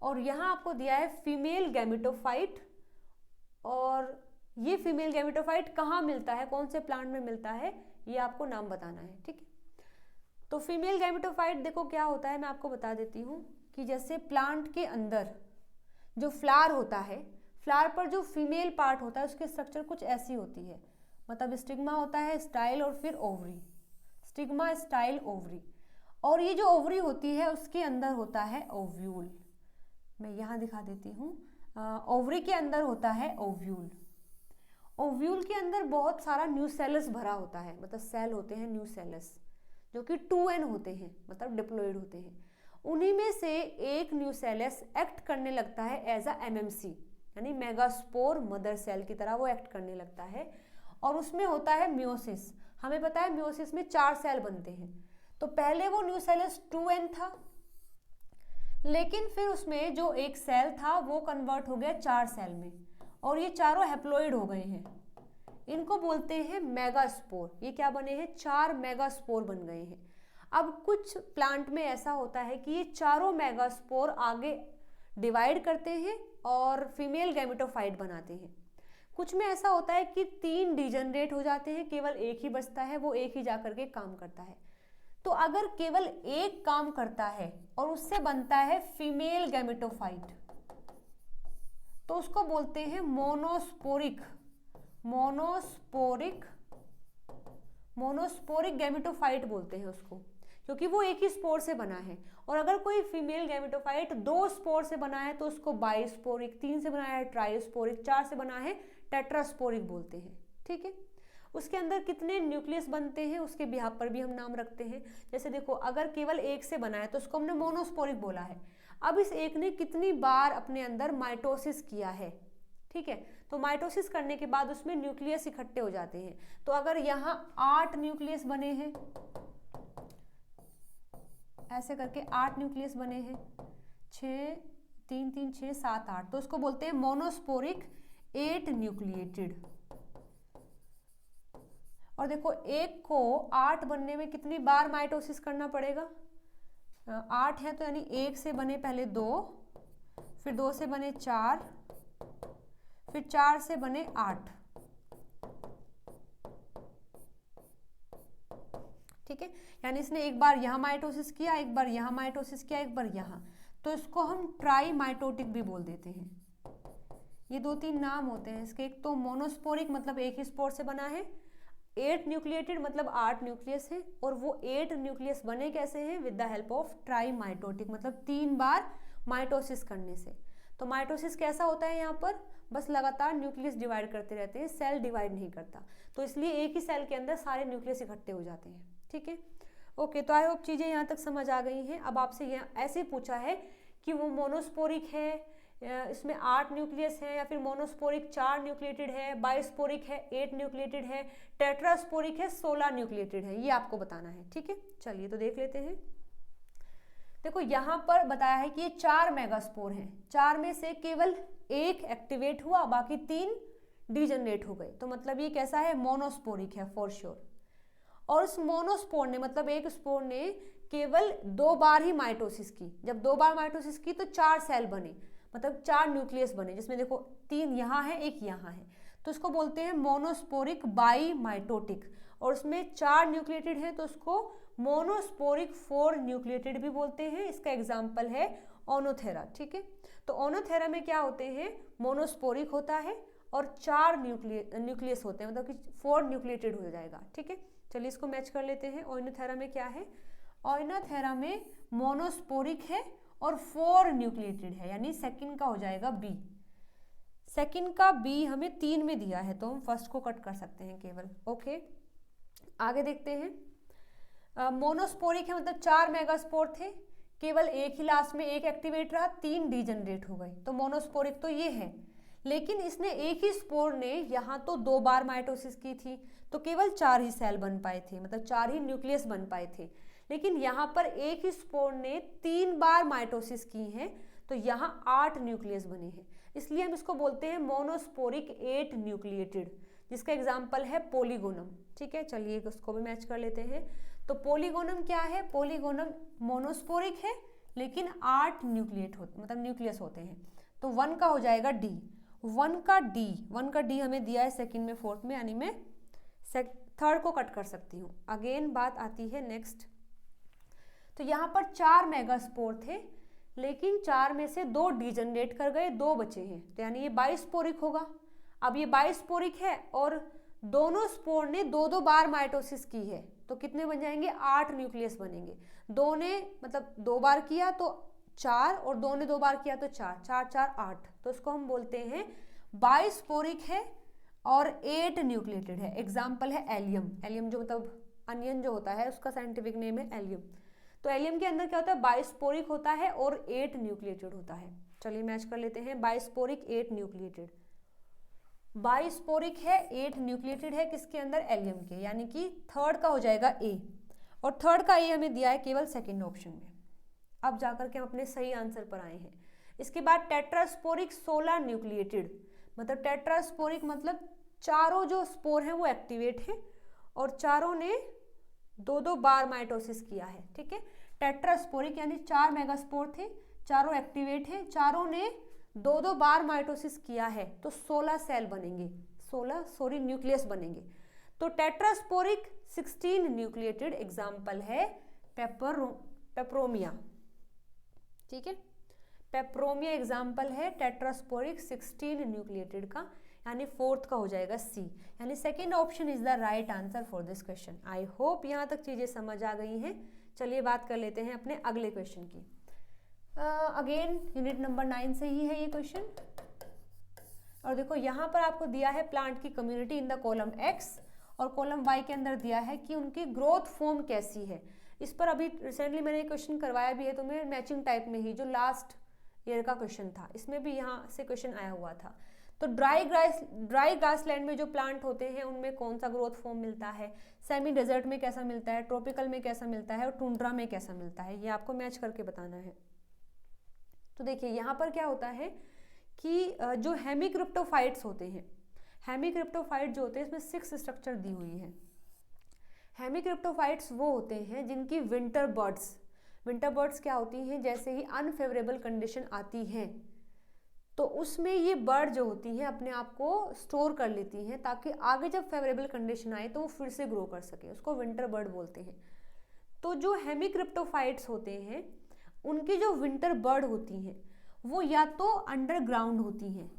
Speaker 1: और यहाँ आपको दिया है फीमेल गैमेटोफाइट, और ये फीमेल गैमेटोफाइट कहाँ मिलता है, कौन से प्लांट में मिलता है, ये आपको नाम बताना है। ठीक है, तो फीमेल गैमेटोफाइट देखो क्या होता है, मैं आपको बता देती हूँ कि जैसे प्लांट के अंदर जो फ्लावर होता है, फ्लावर पर जो फीमेल पार्ट होता है उसकी स्ट्रक्चर कुछ ऐसी होती है, मतलब स्टिग्मा होता है, स्टाइल और फिर ओवरी, स्टिग्मा स्टाइल ओवरी, और ये जो ओवरी होती है उसके अंदर होता है ओव्यूल। मैं यहाँ दिखा देती हूँ, ओवरी के अंदर होता है ओव्यूल। ओव्यूल के अंदर बहुत सारा न्यूसेलस भरा होता है, मतलब सेल होते हैं न्यूसेलस, जो कि 2n होते हैं, मतलब डिप्लॉइड होते हैं। उन्हीं में से एक न्यूसेलस एक्ट करने लगता है एज अ एमएमसी, यानी मेगास्पोर मदर सेल की तरह वो एक्ट करने लगता है, और उसमें होता है मियोसिस। हमें पता है मियोसिस में 4 सेल बनते हैं, तो पहले वो न्यूसेलस 2n था, लेकिन फिर उसमें जो एक सेल था वो कन्वर्ट हो गया 4 सेल में, और ये चारों हैप्लॉइड हो गए हैं, इनको बोलते हैं मेगास्पोर। ये क्या बने हैं, 4 मेगास्पोर बन गए हैं। अब कुछ प्लांट में ऐसा होता है कि ये चारों मेगास्पोर आगे डिवाइड करते हैं और फीमेल गैमेटोफाइट बनाते हैं। कुछ में ऐसा होता है कि 3 डिजनरेट हो जाते हैं, केवल एक ही बचता है, वो एक ही जाकर के काम करता है। तो अगर केवल एक काम करता है और उससे बनता है फीमेल गैमेटोफाइट, तो उसको बोलते हैं मोनोस्पोरिक गैमेटोफाइट बोलते हैं उसको, क्योंकि वो एक ही स्पोर से बना है। और अगर कोई फीमेल गैमेटोफाइट 2 स्पोर से बना है तो उसको बाइस्पोरिक, 3 से बना है ट्राइस्पोरिक, 4 से बना है टेट्रास्पोरिक बोलते हैं। ठीक है, उसके अंदर कितने न्यूक्लियस बनते हैं उसके बिहाफ पर भी हम नाम रखते हैं। जैसे देखो, अगर केवल एक से बना है तो उसको हमने मोनोस्पोरिक बोला है। अब इस एक ने कितनी बार अपने अंदर माइटोसिस किया है, ठीक है, तो माइटोसिस करने के बाद उसमें न्यूक्लियस इकट्ठे हो जाते हैं। तो अगर यहाँ 8 न्यूक्लियस बने हैं, ऐसे करके 8 न्यूक्लियस बने हैं, 6 3 3 6 7 8, तो उसको बोलते हैं मोनोस्पोरिक 8 न्यूक्लिएटेड। और देखो, एक को 8 बनने में कितनी बार माइटोसिस करना पड़ेगा, 8 है तो यानी 1 से बने पहले 2, फिर 2 से बने 4, फिर 4 से बने 8। ठीक है, यानी इसने एक बार यहाँ माइटोसिस किया, एक बार यहाँ माइटोसिस किया, एक बार यहाँ, तो इसको हम ट्राई माइटोटिक भी बोल देते हैं। ये 2-3 नाम होते हैं इसके। एक तो मोनोस्पोरिक मतलब एक ही स्पोर से बना है, 8 न्यूक्लिएटेड मतलब 8 न्यूक्लियस है, और वो 8 न्यूक्लियस बने कैसे हैं, with the help of try mitotic, मतलब 3 बार माइटोसिस करने से। तो माइटोसिस कैसा होता है, यहाँ पर बस लगातार न्यूक्लियस डिवाइड करते रहते हैं, सेल डिवाइड नहीं करता, तो इसलिए एक ही सेल के अंदर सारे न्यूक्लियस इकट्ठे हो जाते हैं। ठीक है, ओके, तो आई होप चीज़ें यहाँ तक समझ आ गई हैं। अब आपसे यहाँ ऐसे पूछा है कि वो मोनोस्पोरिक है, इसमें 8 न्यूक्लियस है, या फिर मोनोस्पोरिक 4 न्यूक्लिएटेड है, बाइस्पोरिक है 8 न्यूक्लिएटेड है, टेट्रास्पोरिक है 16 न्यूक्लिएटेड है, ये आपको बताना है। ठीक है, चलिए तो देख लेते हैं। देखो, यहाँ पर बताया है कि ये 4 मेगास्पोर हैं, 4 में से केवल 1 एक्टिवेट हुआ, बाकी 3 डिजनरेट हो गए, तो मतलब ये कैसा है, मोनोस्पोरिक है फॉर श्योर। और उस मोनोस्पोर ने, मतलब एक स्पोर ने केवल 2 बार ही माइटोसिस की। जब 2 बार माइटोसिस की तो 4 सेल बने, मतलब 4 न्यूक्लियस बने, जिसमें देखो 3 यहाँ है, 1 यहाँ है, तो उसको बोलते हैं मोनोस्पोरिक बाई माइटोटिक। और उसमें 4 न्यूक्लिएटेड है तो उसको मोनोस्पोरिक 4 न्यूक्लिएटेड भी बोलते हैं। इसका एग्जाम्पल है ओनोथेरा। ठीक है, तो ओनोथेरा में क्या होते हैं, मोनोस्पोरिक होता है और 4 न्यूक्लियस होते हैं, मतलब कि 4 न्यूक्लिएटेड हो जाएगा। ठीक है, चलिए इसको मैच कर लेते हैं। ओइनोथेरा में क्या है, ओइनोथेरा में मोनोस्पोरिक है और 4 न्यूक्लिएटेड है, यानी सेकंड का हो जाएगा बी। सेकंड का बी हमें 3 में दिया है, तो हम फर्स्ट को कट कर सकते हैं केवल। ओके, आगे देखते हैं। मोनोस्पोरिक है मतलब 4 मेगास्पोर थे, केवल एक ही लास्ट में 1 एक्टिवेट रहा, 3 डिजनरेट हो गए, तो मोनोस्पोरिक तो ये है। लेकिन इसने एक ही स्पोर ने यहाँ तो 2 बार माइटोसिस की थी, तो केवल 4 ही सेल बन पाए थे, मतलब 4 ही न्यूक्लियस बन पाए थे। लेकिन यहाँ पर एक ही स्पोर ने 3 बार माइटोसिस की है, तो यहाँ 8 न्यूक्लियस बने हैं, इसलिए हम इसको बोलते हैं मोनोस्पोरिक 8 न्यूक्लिएटेड, जिसका एग्जाम्पल है पोलीगोनम। ठीक है, चलिए उसको भी मैच कर लेते हैं। तो पोलीगोनम क्या है, पोलीगोनम मोनोस्पोरिक है लेकिन 8 मतलब न्यूक्लियस होते हैं, तो 1 का हो जाएगा डी। 1 का डी हमें दिया है सेकंड में, फोर्थ में, यानी मैं थर्ड को कट कर सकती हूँ। अगेन बात आती है नेक्स्ट, तो यहाँ पर 4 मेगास्पोर थे, लेकिन 4 में से 2 डिजनरेट कर गए, 2 बचे हैं, तो यानी ये बाइस्पोरिक होगा। अब ये बाइस्पोरिक है और दोनों स्पोर ने 2-2 बार माइटोसिस की है, तो कितने बन जाएंगे, 8 न्यूक्लियस बनेंगे। 2 ने मतलब 2 बार किया तो 4, और 2 ने 2 बार किया तो 4, 4 4 8, तो इसको हम बोलते हैं बाइस्पोरिक है और 8 न्यूक्लिएटेड है। एग्जाम्पल है एलियम। एलियम जो मतलब अनियन जो होता है, उसका साइंटिफिक नेम है एलियम। तो एलियम के अंदर क्या होता है, बाइस्पोरिक होता है और 8 न्यूक्लिएटेड होता है। चलिए मैच कर लेते हैं, बाइस्पोरिक 8 न्यूक्लिएटेड। बाइस्पोरिक है, 8 न्यूक्लिएटेड है, किसके अंदर, एलियम के, यानी कि थर्ड का हो जाएगा ए, और थर्ड का ए हमें दिया है केवल सेकंड ऑप्शन में। अब जाकर के हम अपने सही आंसर पर आए हैं। इसके बाद टेट्रास्पोरिक 16 न्यूक्लिएटेड, मतलब टेट्रास्पोरिक मतलब चारों जो स्पोर हैं वो एक्टिवेट हैं और चारों ने 2-2 बार माइटोसिस किया है। ठीक है, टेट्रास्पोरिक यानी 4 मेगास्पोर थे, चारों एक्टिवेट हैं, चारों ने 2-2 बार माइटोसिस किया है, तो 16 सेल बनेंगे, 16 न्यूक्लियस बनेंगे। तो टेट्रास्पोरिक 16 न्यूक्लिएटेड एग्जाम्पल है पेपरोमिया। ठीक है, पेपरोमिया एग्जाम्पल है टेट्रास्पोरिक 16 न्यूक्लिएटेड का, यानी फोर्थ का हो जाएगा सी, यानी second option is the right answer for this question. I hope यहाँ तक चीजें समझ आ गई हैं। चलिए बात कर लेते हैं अपने अगले क्वेश्चन की। अगेन यूनिट नंबर 9 से ही है ये क्वेश्चन। और देखो यहाँ पर आपको दिया है प्लांट की community in the column x और कॉलम वाई के अंदर दिया है कि उनकी ग्रोथ फॉर्म कैसी है। इस पर अभी रिसेंटली मैंने क्वेश्चन करवाया भी है तुम्हें मैचिंग टाइप में ही, जो लास्ट ईयर का क्वेश्चन था, इसमें भी यहाँ से क्वेश्चन आया हुआ था। तो ड्राई ग्रासलैंड में जो प्लांट होते हैं उनमें कौन सा ग्रोथ फॉर्म मिलता है, सेमी डेजर्ट में कैसा मिलता है, ट्रॉपिकल में कैसा मिलता है और टुंड्रा में कैसा मिलता है, ये आपको मैच करके बताना है। तो देखिए यहाँ पर क्या होता है कि जो हेमिक्रिप्टोफाइट्स होते हैं, हेमिक्रिप्टोफाइट जो होते हैं इसमें 6 स्ट्रक्चर दी हुई है। हेमिक्रिप्टोफाइट्स वो होते हैं जिनकी विंटर बर्ड्स क्या होती हैं, जैसे ही अनफेवरेबल कंडीशन आती है तो उसमें ये बर्ड जो होती हैं अपने आप को स्टोर कर लेती हैं ताकि आगे जब फेवरेबल कंडीशन आए तो वो फिर से ग्रो कर सके, उसको विंटर बर्ड बोलते हैं। तो जो हेमिक्रिप्टोफाइट्स होते हैं उनकी जो विंटर बर्ड होती हैं वो या तो अंडरग्राउंड होती हैं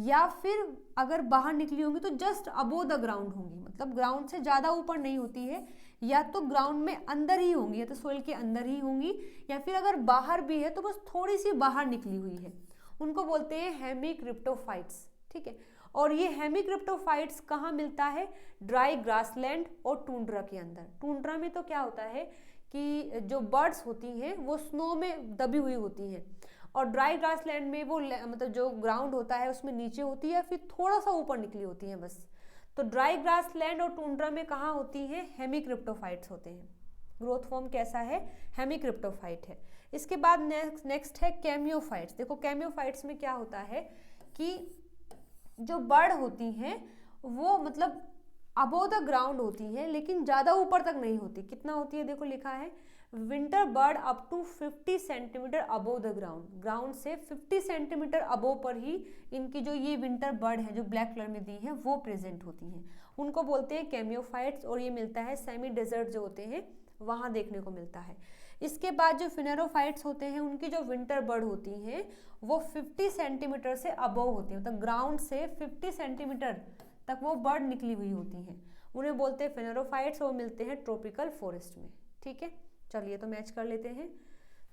Speaker 1: या फिर अगर बाहर निकली होंगी तो जस्ट अबोव द ग्राउंड होंगी, मतलब ग्राउंड से ज़्यादा ऊपर नहीं होती है, या तो ग्राउंड में अंदर ही होंगी या तो सोइल के अंदर ही होंगी, या फिर अगर बाहर भी है तो बस थोड़ी सी बाहर निकली हुई है, उनको बोलते हैं हेमिक्रिप्टोफाइट्स। ठीक है, और ये हेमिक्रिप्टोफाइट्स कहाँ मिलता है, ड्राई ग्रासलैंड और टुंड्रा के अंदर। टुंड्रा में तो क्या होता है कि जो बर्ड्स होती हैं वो स्नो में दबी हुई होती हैं, और ड्राई ग्रासलैंड में वो मतलब जो ग्राउंड होता है उसमें नीचे होती है या फिर थोड़ा सा ऊपर निकली होती है बस। तो ड्राई ग्रासलैंड और टुंड्रा में कहाँ होती हैं, हेमिक्रिप्टोफाइट्स होते हैं। ग्रोथ फॉर्म कैसा है, हेमिक्रिप्टोफाइट है। इसके बाद नेक्स्ट है कैमियोफाइट्स। देखो कैमियोफाइट्स में क्या होता है कि जो बर्ड होती हैं वो मतलब अबोव द ग्राउंड होती हैं लेकिन ज़्यादा ऊपर तक नहीं होती। कितना होती है, देखो लिखा है winter bird up to 50 centimetre above the ground से 50 सेंटीमीटर अबोव पर ही इनकी जो ये विंटर बर्ड है जो ब्लैक कलर में दी है वो प्रेजेंट होती हैं, उनको बोलते हैं कैमियोफाइट्स। और ये मिलता है सेमी डेजर्ट जो होते हैं वहाँ देखने को मिलता है। इसके बाद जो फिनेरोफाइट्स होते हैं उनकी जो विंटर बर्ड होती हैं वो 50 सेंटीमीटर से अबोव होती हैं, मतलब ग्राउंड से 50 सेंटीमीटर तक वो बर्ड निकली हुई होती हैं, उन्हें बोलते हैं फिनेरोफाइट्स। वो मिलते हैं ट्रॉपिकल फॉरेस्ट में। ठीक है, चलिए तो मैच कर लेते हैं।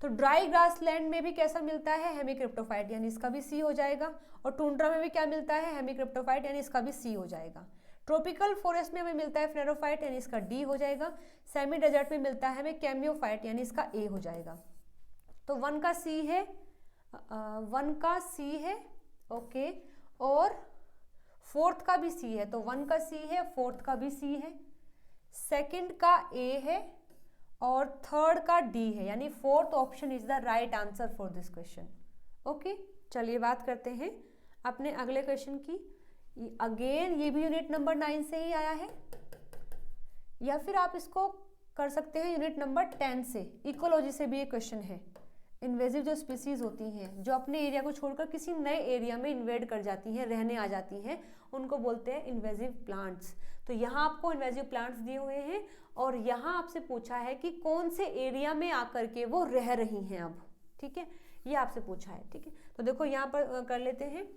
Speaker 1: तो ड्राई ग्रासलैंड में भी कैसा मिलता है, हेमिक्रिप्टोफाइट, यानी इसका भी सी हो जाएगा। और टुंड्रा में भी क्या मिलता है, हेमिक्रिप्टोफाइट, यानी इसका भी सी हो जाएगा। ट्रॉपिकल फॉरेस्ट में हमें मिलता है फ्लेरोफाइट, यानी इसका डी हो जाएगा। सेमी डेजर्ट में मिलता है हमें कैमियोफाइट, यानी इसका ए हो जाएगा। तो 1 का सी है, 1 का सी है, ओके। और 4th का भी सी है, तो 1 का सी है, 4th का भी सी है, 2nd का ए है और 3rd का डी है, यानी 4th option is the right answer for this question. Okay, चलिए बात करते हैं अपने अगले क्वेश्चन की। अगेन ये भी यूनिट नंबर 9 से ही आया है, या फिर आप इसको कर सकते हैं यूनिट नंबर 10 से। इकोलॉजी से भी ये क्वेश्चन है। इन्वेजिव जो स्पीसीज होती हैं जो अपने एरिया को छोड़कर किसी नए एरिया में इन्वेड कर जाती हैं, रहने आ जाती हैं, उनको बोलते हैं इन्वेजिव प्लांट्स। तो यहाँ आपको इन्वेजिव प्लांट्स दिए हुए हैं और यहाँ आपसे पूछा है कि कौन से एरिया में आकर के वो रह रही हैं अब। ठीक है, ये आपसे पूछा है। ठीक है, तो देखो यहाँ पर कर लेते हैं।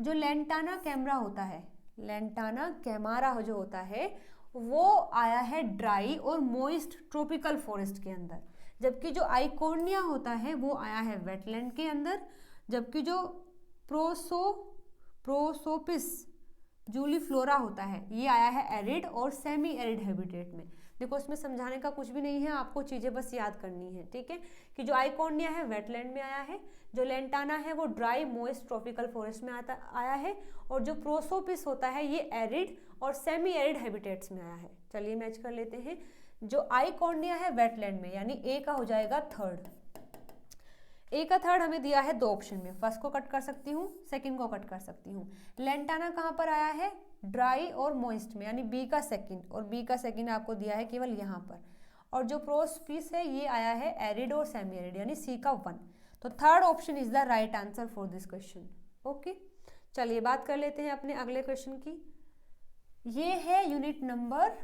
Speaker 1: जो लेंटाना कैमरा होता है, लेंटाना कैमारा जो होता है वो आया है प्राई और मोइस्ट ट्रॉपिकल फॉरेस्ट के अंदर, जबकि जो आइकोनिया होता है वो आया है वेटलैंड के अंदर, जबकि जो प्रोसोपिस जूलीफ्लोरा होता है ये आया है एरिड और सेमी एरिड हैबिटेट में। देखो इसमें समझाने का कुछ भी नहीं है, आपको चीज़ें बस याद करनी है। ठीक है, कि जो आइकोनिया है वेटलैंड में आया है, जो लेंटाना है वो ड्राई मोइस्ट ट्रॉपिकल फॉरेस्ट में आया है, और जो प्रोसोपिस होता है ये एरिड और सेमी एरिड हैबिटेट्स में आया है। चलिए मैच कर लेते हैं। जो आइकोनिया है वेटलैंड में, यानी ए का हो जाएगा 3rd। ए का 3rd हमें दिया है 2 ऑप्शन में, फर्स्ट को कट कर सकती हूँ, सेकंड को कट कर सकती हूँ। लेंटाना कहाँ पर आया है, ड्राई और मॉइस्ट में, यानी बी का 2nd, और बी का 2nd आपको दिया है केवल यहाँ पर। और जो प्रोसोपिस है ये आया है एरिड और सेमी एरिड, यानी सी का 1। तो 3rd option is the right answer for this question. Okay, चलिए बात कर लेते हैं अपने अगले क्वेश्चन की। ये है यूनिट नंबर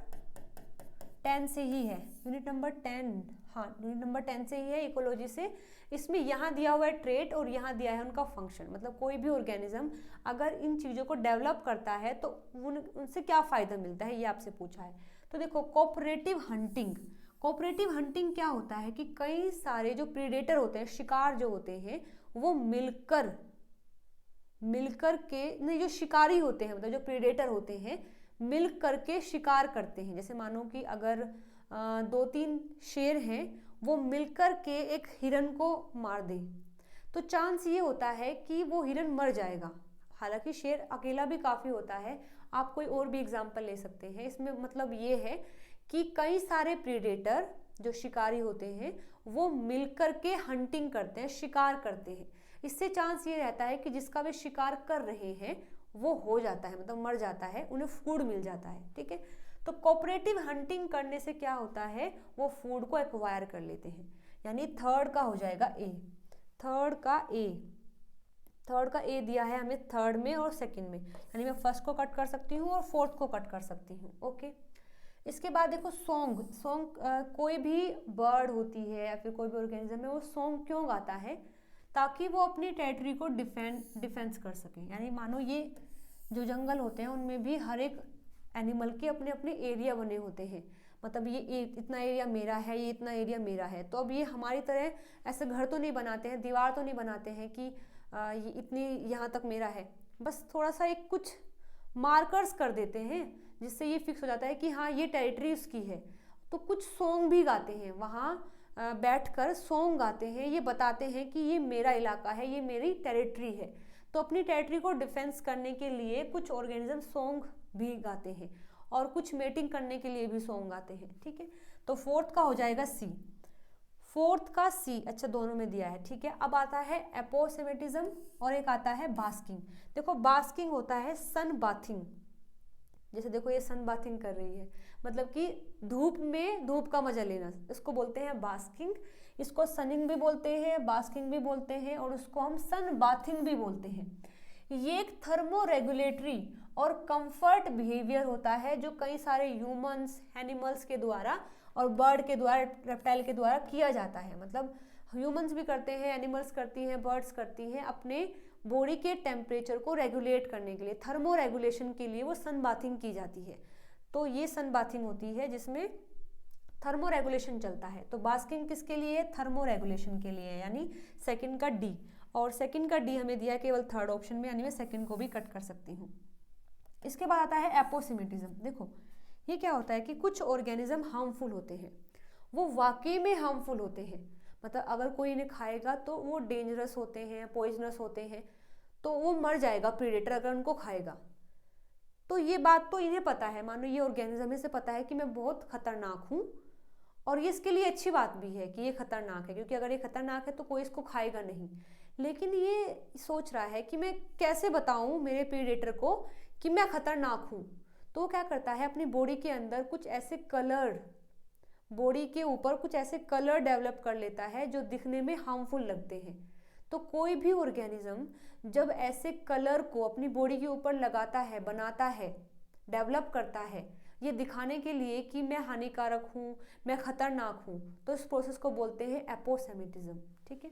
Speaker 1: 10 से ही है, यूनिट नंबर 10, हाँ यूनिट नंबर 10 से ही है, इकोलॉजी से। इसमें यहाँ दिया हुआ है ट्रेट और यहाँ दिया है उनका फंक्शन, मतलब कोई भी ऑर्गेनिज्म अगर इन चीज़ों को डेवलप करता है तो उनसे क्या फ़ायदा मिलता है, ये आपसे पूछा है। तो देखो कोऑपरेटिव हंटिंग, कोऑपरेटिव हंटिंग क्या होता है कि कई सारे जो प्रीडेटर होते हैं, शिकार जो होते हैं, वो मिलकर के नहीं, जो शिकारी होते हैं मतलब जो प्रीडेटर होते हैं मिल करके शिकार करते हैं। जैसे मानो कि अगर 2-3 शेर हैं, वो मिलकर के एक हिरन को मार दें, तो चांस ये होता है कि वो हिरन मर जाएगा। हालांकि शेर अकेला भी काफ़ी होता है, आप कोई और भी एग्जाम्पल ले सकते हैं। इसमें मतलब ये है कि कई सारे प्रीडेटर जो शिकारी होते हैं वो मिलकर के हंटिंग करते हैं, शिकार करते हैं। इससे चांस ये रहता है कि जिसका वे शिकार कर रहे हैं वो हो जाता है, मतलब मर जाता है, उन्हें फूड मिल जाता है। ठीक है, तो कोऑपरेटिव हंटिंग करने से क्या होता है, वो फूड को एक्वायर कर लेते हैं। यानी थर्ड का हो जाएगा ए, थर्ड का ए दिया है हमें थर्ड में और सेकंड में, यानी मैं फर्स्ट को कट कर सकती हूँ और फोर्थ को कट कर सकती हूँ। ओके, इसके बाद देखो सॉन्ग। कोई भी बर्ड होती है या फिर कोई भी ऑर्गेनिज्म है, वो सॉन्ग क्यों गाता है, ताकि वो अपनी टेरिटरी को डिफेंस कर सके। यानी मानो ये जो जंगल होते हैं उनमें भी हर एक एनिमल के अपने अपने एरिया बने होते हैं, मतलब ये इतना एरिया मेरा है, ये इतना एरिया मेरा है। तो अब ये हमारी तरह ऐसे घर तो नहीं बनाते हैं, दीवार तो नहीं बनाते हैं कि ये इतनी यहाँ तक मेरा है, बस थोड़ा सा एक कुछ मार्कर्स कर देते हैं जिससे ये फिक्स हो जाता है कि हाँ ये टेरिटरी उसकी है। तो कुछ सॉन्ग भी गाते हैं वहाँ बैठकर, सॉन्ग गाते हैं, ये बताते हैं कि ये मेरा इलाका है, ये मेरी टेरिटरी है। तो अपनी टेरिटरी को डिफेंस करने के लिए कुछ ऑर्गेनिज्म सॉन्ग भी गाते हैं और कुछ मेटिंग करने के लिए भी सॉन्ग गाते हैं। ठीक है, तो फोर्थ का हो जाएगा सी, फोर्थ का सी। अच्छा, दोनों में दिया है। ठीक है, अब आता है एपोसेमेटिज्म और एक आता है बास्किंग। देखो बास्किंग होता है सन बाथिंग, जैसे देखो ये सन बाथिंग कर रही है, मतलब कि धूप में धूप का मजा लेना, इसको बोलते हैं बास्किंग। इसको सनिंग भी बोलते हैं, बास्किंग भी बोलते हैं, और उसको हम सन बाथिंग भी बोलते हैं। ये एक थर्मो रेगुलेटरी और कंफर्ट बिहेवियर होता है जो कई सारे ह्यूमंस, एनिमल्स के द्वारा और बर्ड के द्वारा, रेप्टाइल के द्वारा किया जाता है। मतलब ह्यूमंस भी करते हैं, एनिमल्स करती हैं, बर्ड्स करती हैं, अपने बॉडी के टेम्परेचर को रेगुलेट करने के लिए, थर्मो रेगुलेशन के लिए वो सन बाथिंग की जाती है। तो ये सन बाथिंग होती है जिसमें थर्मो रेगुलेशन चलता है। तो बास्किंग किसके लिए, थर्मो रेगुलेशन के लिए, यानी सेकंड का डी। और सेकंड का डी हमें दिया केवल थर्ड ऑप्शन में, यानी मैं सेकंड को भी कट कर सकती हूँ। इसके बाद आता है एपोसेमेटिज्म। देखो ये क्या होता है कि कुछ ऑर्गेनिज्म हार्मफुल होते हैं, वो वाकई में हार्मफुल होते हैं, मतलब अगर कोई इन्हें खाएगा तो वो डेंजरस होते हैं, पॉइजनस होते हैं, तो वो मर जाएगा प्रीडेटर अगर उनको खाएगा। तो ये बात तो इन्हें पता है, मानो ये ऑर्गेनिज्म से पता है कि मैं बहुत खतरनाक हूँ, और ये इसके लिए अच्छी बात भी है कि ये खतरनाक है, क्योंकि अगर ये खतरनाक है तो कोई इसको खाएगा नहीं। लेकिन ये सोच रहा है कि मैं कैसे बताऊं मेरे प्रीडेटर को कि मैं खतरनाक हूँ। तो वो क्या करता है, अपनी बॉडी के अंदर कुछ ऐसे कलर, बॉडी के ऊपर कुछ ऐसे कलर डेवलप कर लेता है जो दिखने में हार्मफुल लगते हैं। तो कोई भी ऑर्गेनिज्म जब ऐसे कलर को अपनी बॉडी के ऊपर लगाता है, बनाता है, डेवलप करता है, ये दिखाने के लिए कि मैं हानिकारक हूँ, मैं खतरनाक हूँ, तो इस प्रोसेस को बोलते हैं एपोसेमेटिज्म। ठीक है,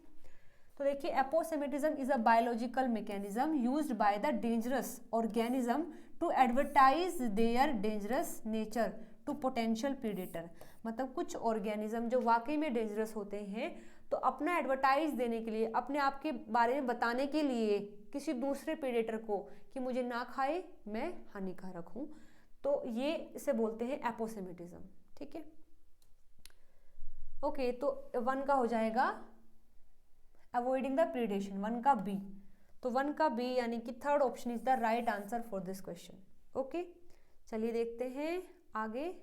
Speaker 1: तो देखिए aposematism is a biological mechanism used by the dangerous organism to advertise their dangerous nature to potential predator. मतलब कुछ ऑर्गेनिज्म जो वाकई में डेंजरस होते हैं, तो अपना एडवर्टाइज देने के लिए, अपने आप के बारे में बताने के लिए किसी दूसरे प्रीडेटर को कि मुझे ना खाए, मैं हानिकारक हूँ, तो ये इसे बोलते हैं एपोसेमेटिज्म। ठीक है, ओके, तो 1 का हो जाएगा अवॉइडिंग द प्रीडेशन, 1 का बी। तो 1 का बी यानी कि third option is the right answer for this question. Okay, चलिए देखते हैं आगे।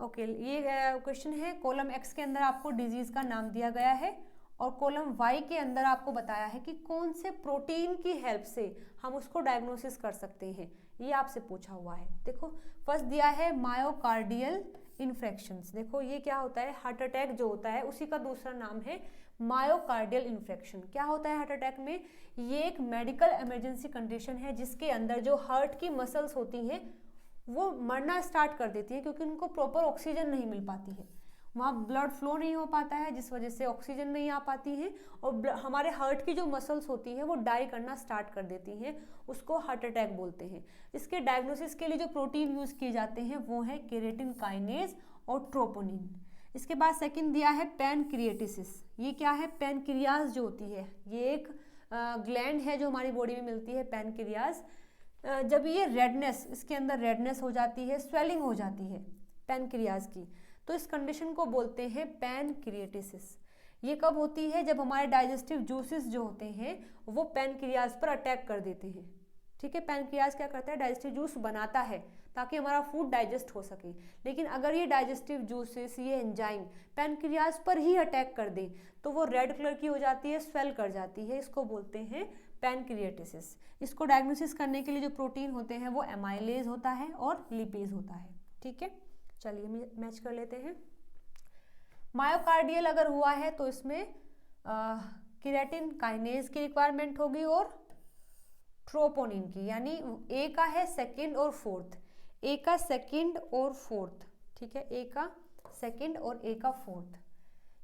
Speaker 1: ओके, ये क्वेश्चन है, कॉलम एक्स के अंदर आपको डिजीज का नाम दिया गया है और कॉलम वाई के अंदर आपको बताया है कि कौन से प्रोटीन की हेल्प से हम उसको डायग्नोसिस कर सकते हैं, ये आपसे पूछा हुआ है। देखो फर्स्ट दिया है मायोकार्डियल इन्फेक्शंस। देखो ये क्या होता है, हार्ट अटैक जो होता है उसी का दूसरा नाम है मायोकार्डियल इन्फेक्शन। क्या होता है हार्ट अटैक में, ये एक मेडिकल इमरजेंसी कंडीशन है जिसके अंदर जो हार्ट की मसल्स होती हैं वो मरना स्टार्ट कर देती है, क्योंकि उनको प्रॉपर ऑक्सीजन नहीं मिल पाती है, वहाँ ब्लड फ्लो नहीं हो पाता है, जिस वजह से ऑक्सीजन नहीं आ पाती है, और हमारे हार्ट की जो मसल्स होती हैं वो डाई करना स्टार्ट कर देती हैं, उसको हार्ट अटैक बोलते हैं। इसके डायग्नोसिस के लिए जो प्रोटीन यूज़ किए जाते हैं वो है केरेटिन काइनेज और ट्रोपोनिन। इसके बाद सेकंड दिया है पैनक्रिएटिसिस। ये क्या है? पैनक्रियाज जो होती है, ये एक ग्लैंड है जो हमारी बॉडी में मिलती है, पैनक्रियाज। जब ये रेडनेस, इसके अंदर रेडनेस हो जाती है, स्वेलिंग हो जाती है पैनक्रियाज की, तो इस कंडीशन को बोलते हैं पैनक्रिएटिसिस। ये कब होती है? जब हमारे डाइजेस्टिव जूसेस जो होते हैं वो पैनक्रियाज पर अटैक कर देते हैं। ठीक है, पैनक्रियाज क्या करता है? डाइजेस्टिव जूस बनाता है ताकि हमारा फूड डाइजेस्ट हो सके। लेकिन अगर ये डाइजेस्टिव जूसेस, ये एंजाइम पैनक्रियाज पर ही अटैक कर दे तो वो रेड कलर की हो जाती है, स्वेल कर जाती है। इसको बोलते हैं पैनक्रिएटिसिस। इसको डायग्नोसिस करने के लिए जो प्रोटीन होते हैं वो एमाइलेज होता है और लिपेज होता है। ठीक है, चलिए मैच कर लेते हैं। मायोकार्डियल अगर हुआ है तो इसमें केराटिन काइनेज की रिक्वायरमेंट होगी और ट्रोपोनिन की, यानी ए का है सेकंड और फोर्थ, ए का सेकंड और फोर्थ। ठीक है, ए का सेकंड और ए का फोर्थ।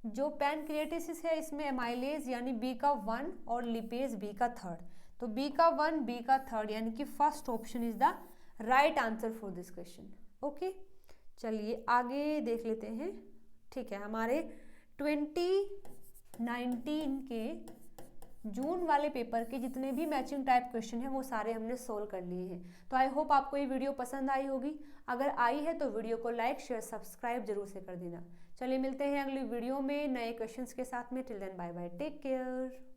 Speaker 1: जो पैनक्रिएटिसिस है इसमें एमाइलेज यानी बी का 1 और लिपेज बी का 3rd। तो बी का 1 बी का 3rd यानी कि first option is the right answer for this question. Okay, चलिए आगे देख लेते हैं। ठीक है, हमारे 2019 के जून वाले पेपर के जितने भी मैचिंग टाइप क्वेश्चन हैं वो सारे हमने सोल्व कर लिए हैं। तो आई होप आपको ये वीडियो पसंद आई होगी। अगर आई है तो वीडियो को लाइक शेयर सब्सक्राइब जरूर से कर देना। चलिए मिलते हैं अगली वीडियो में नए क्वेश्चंस के साथ में। Till then bye bye, take care.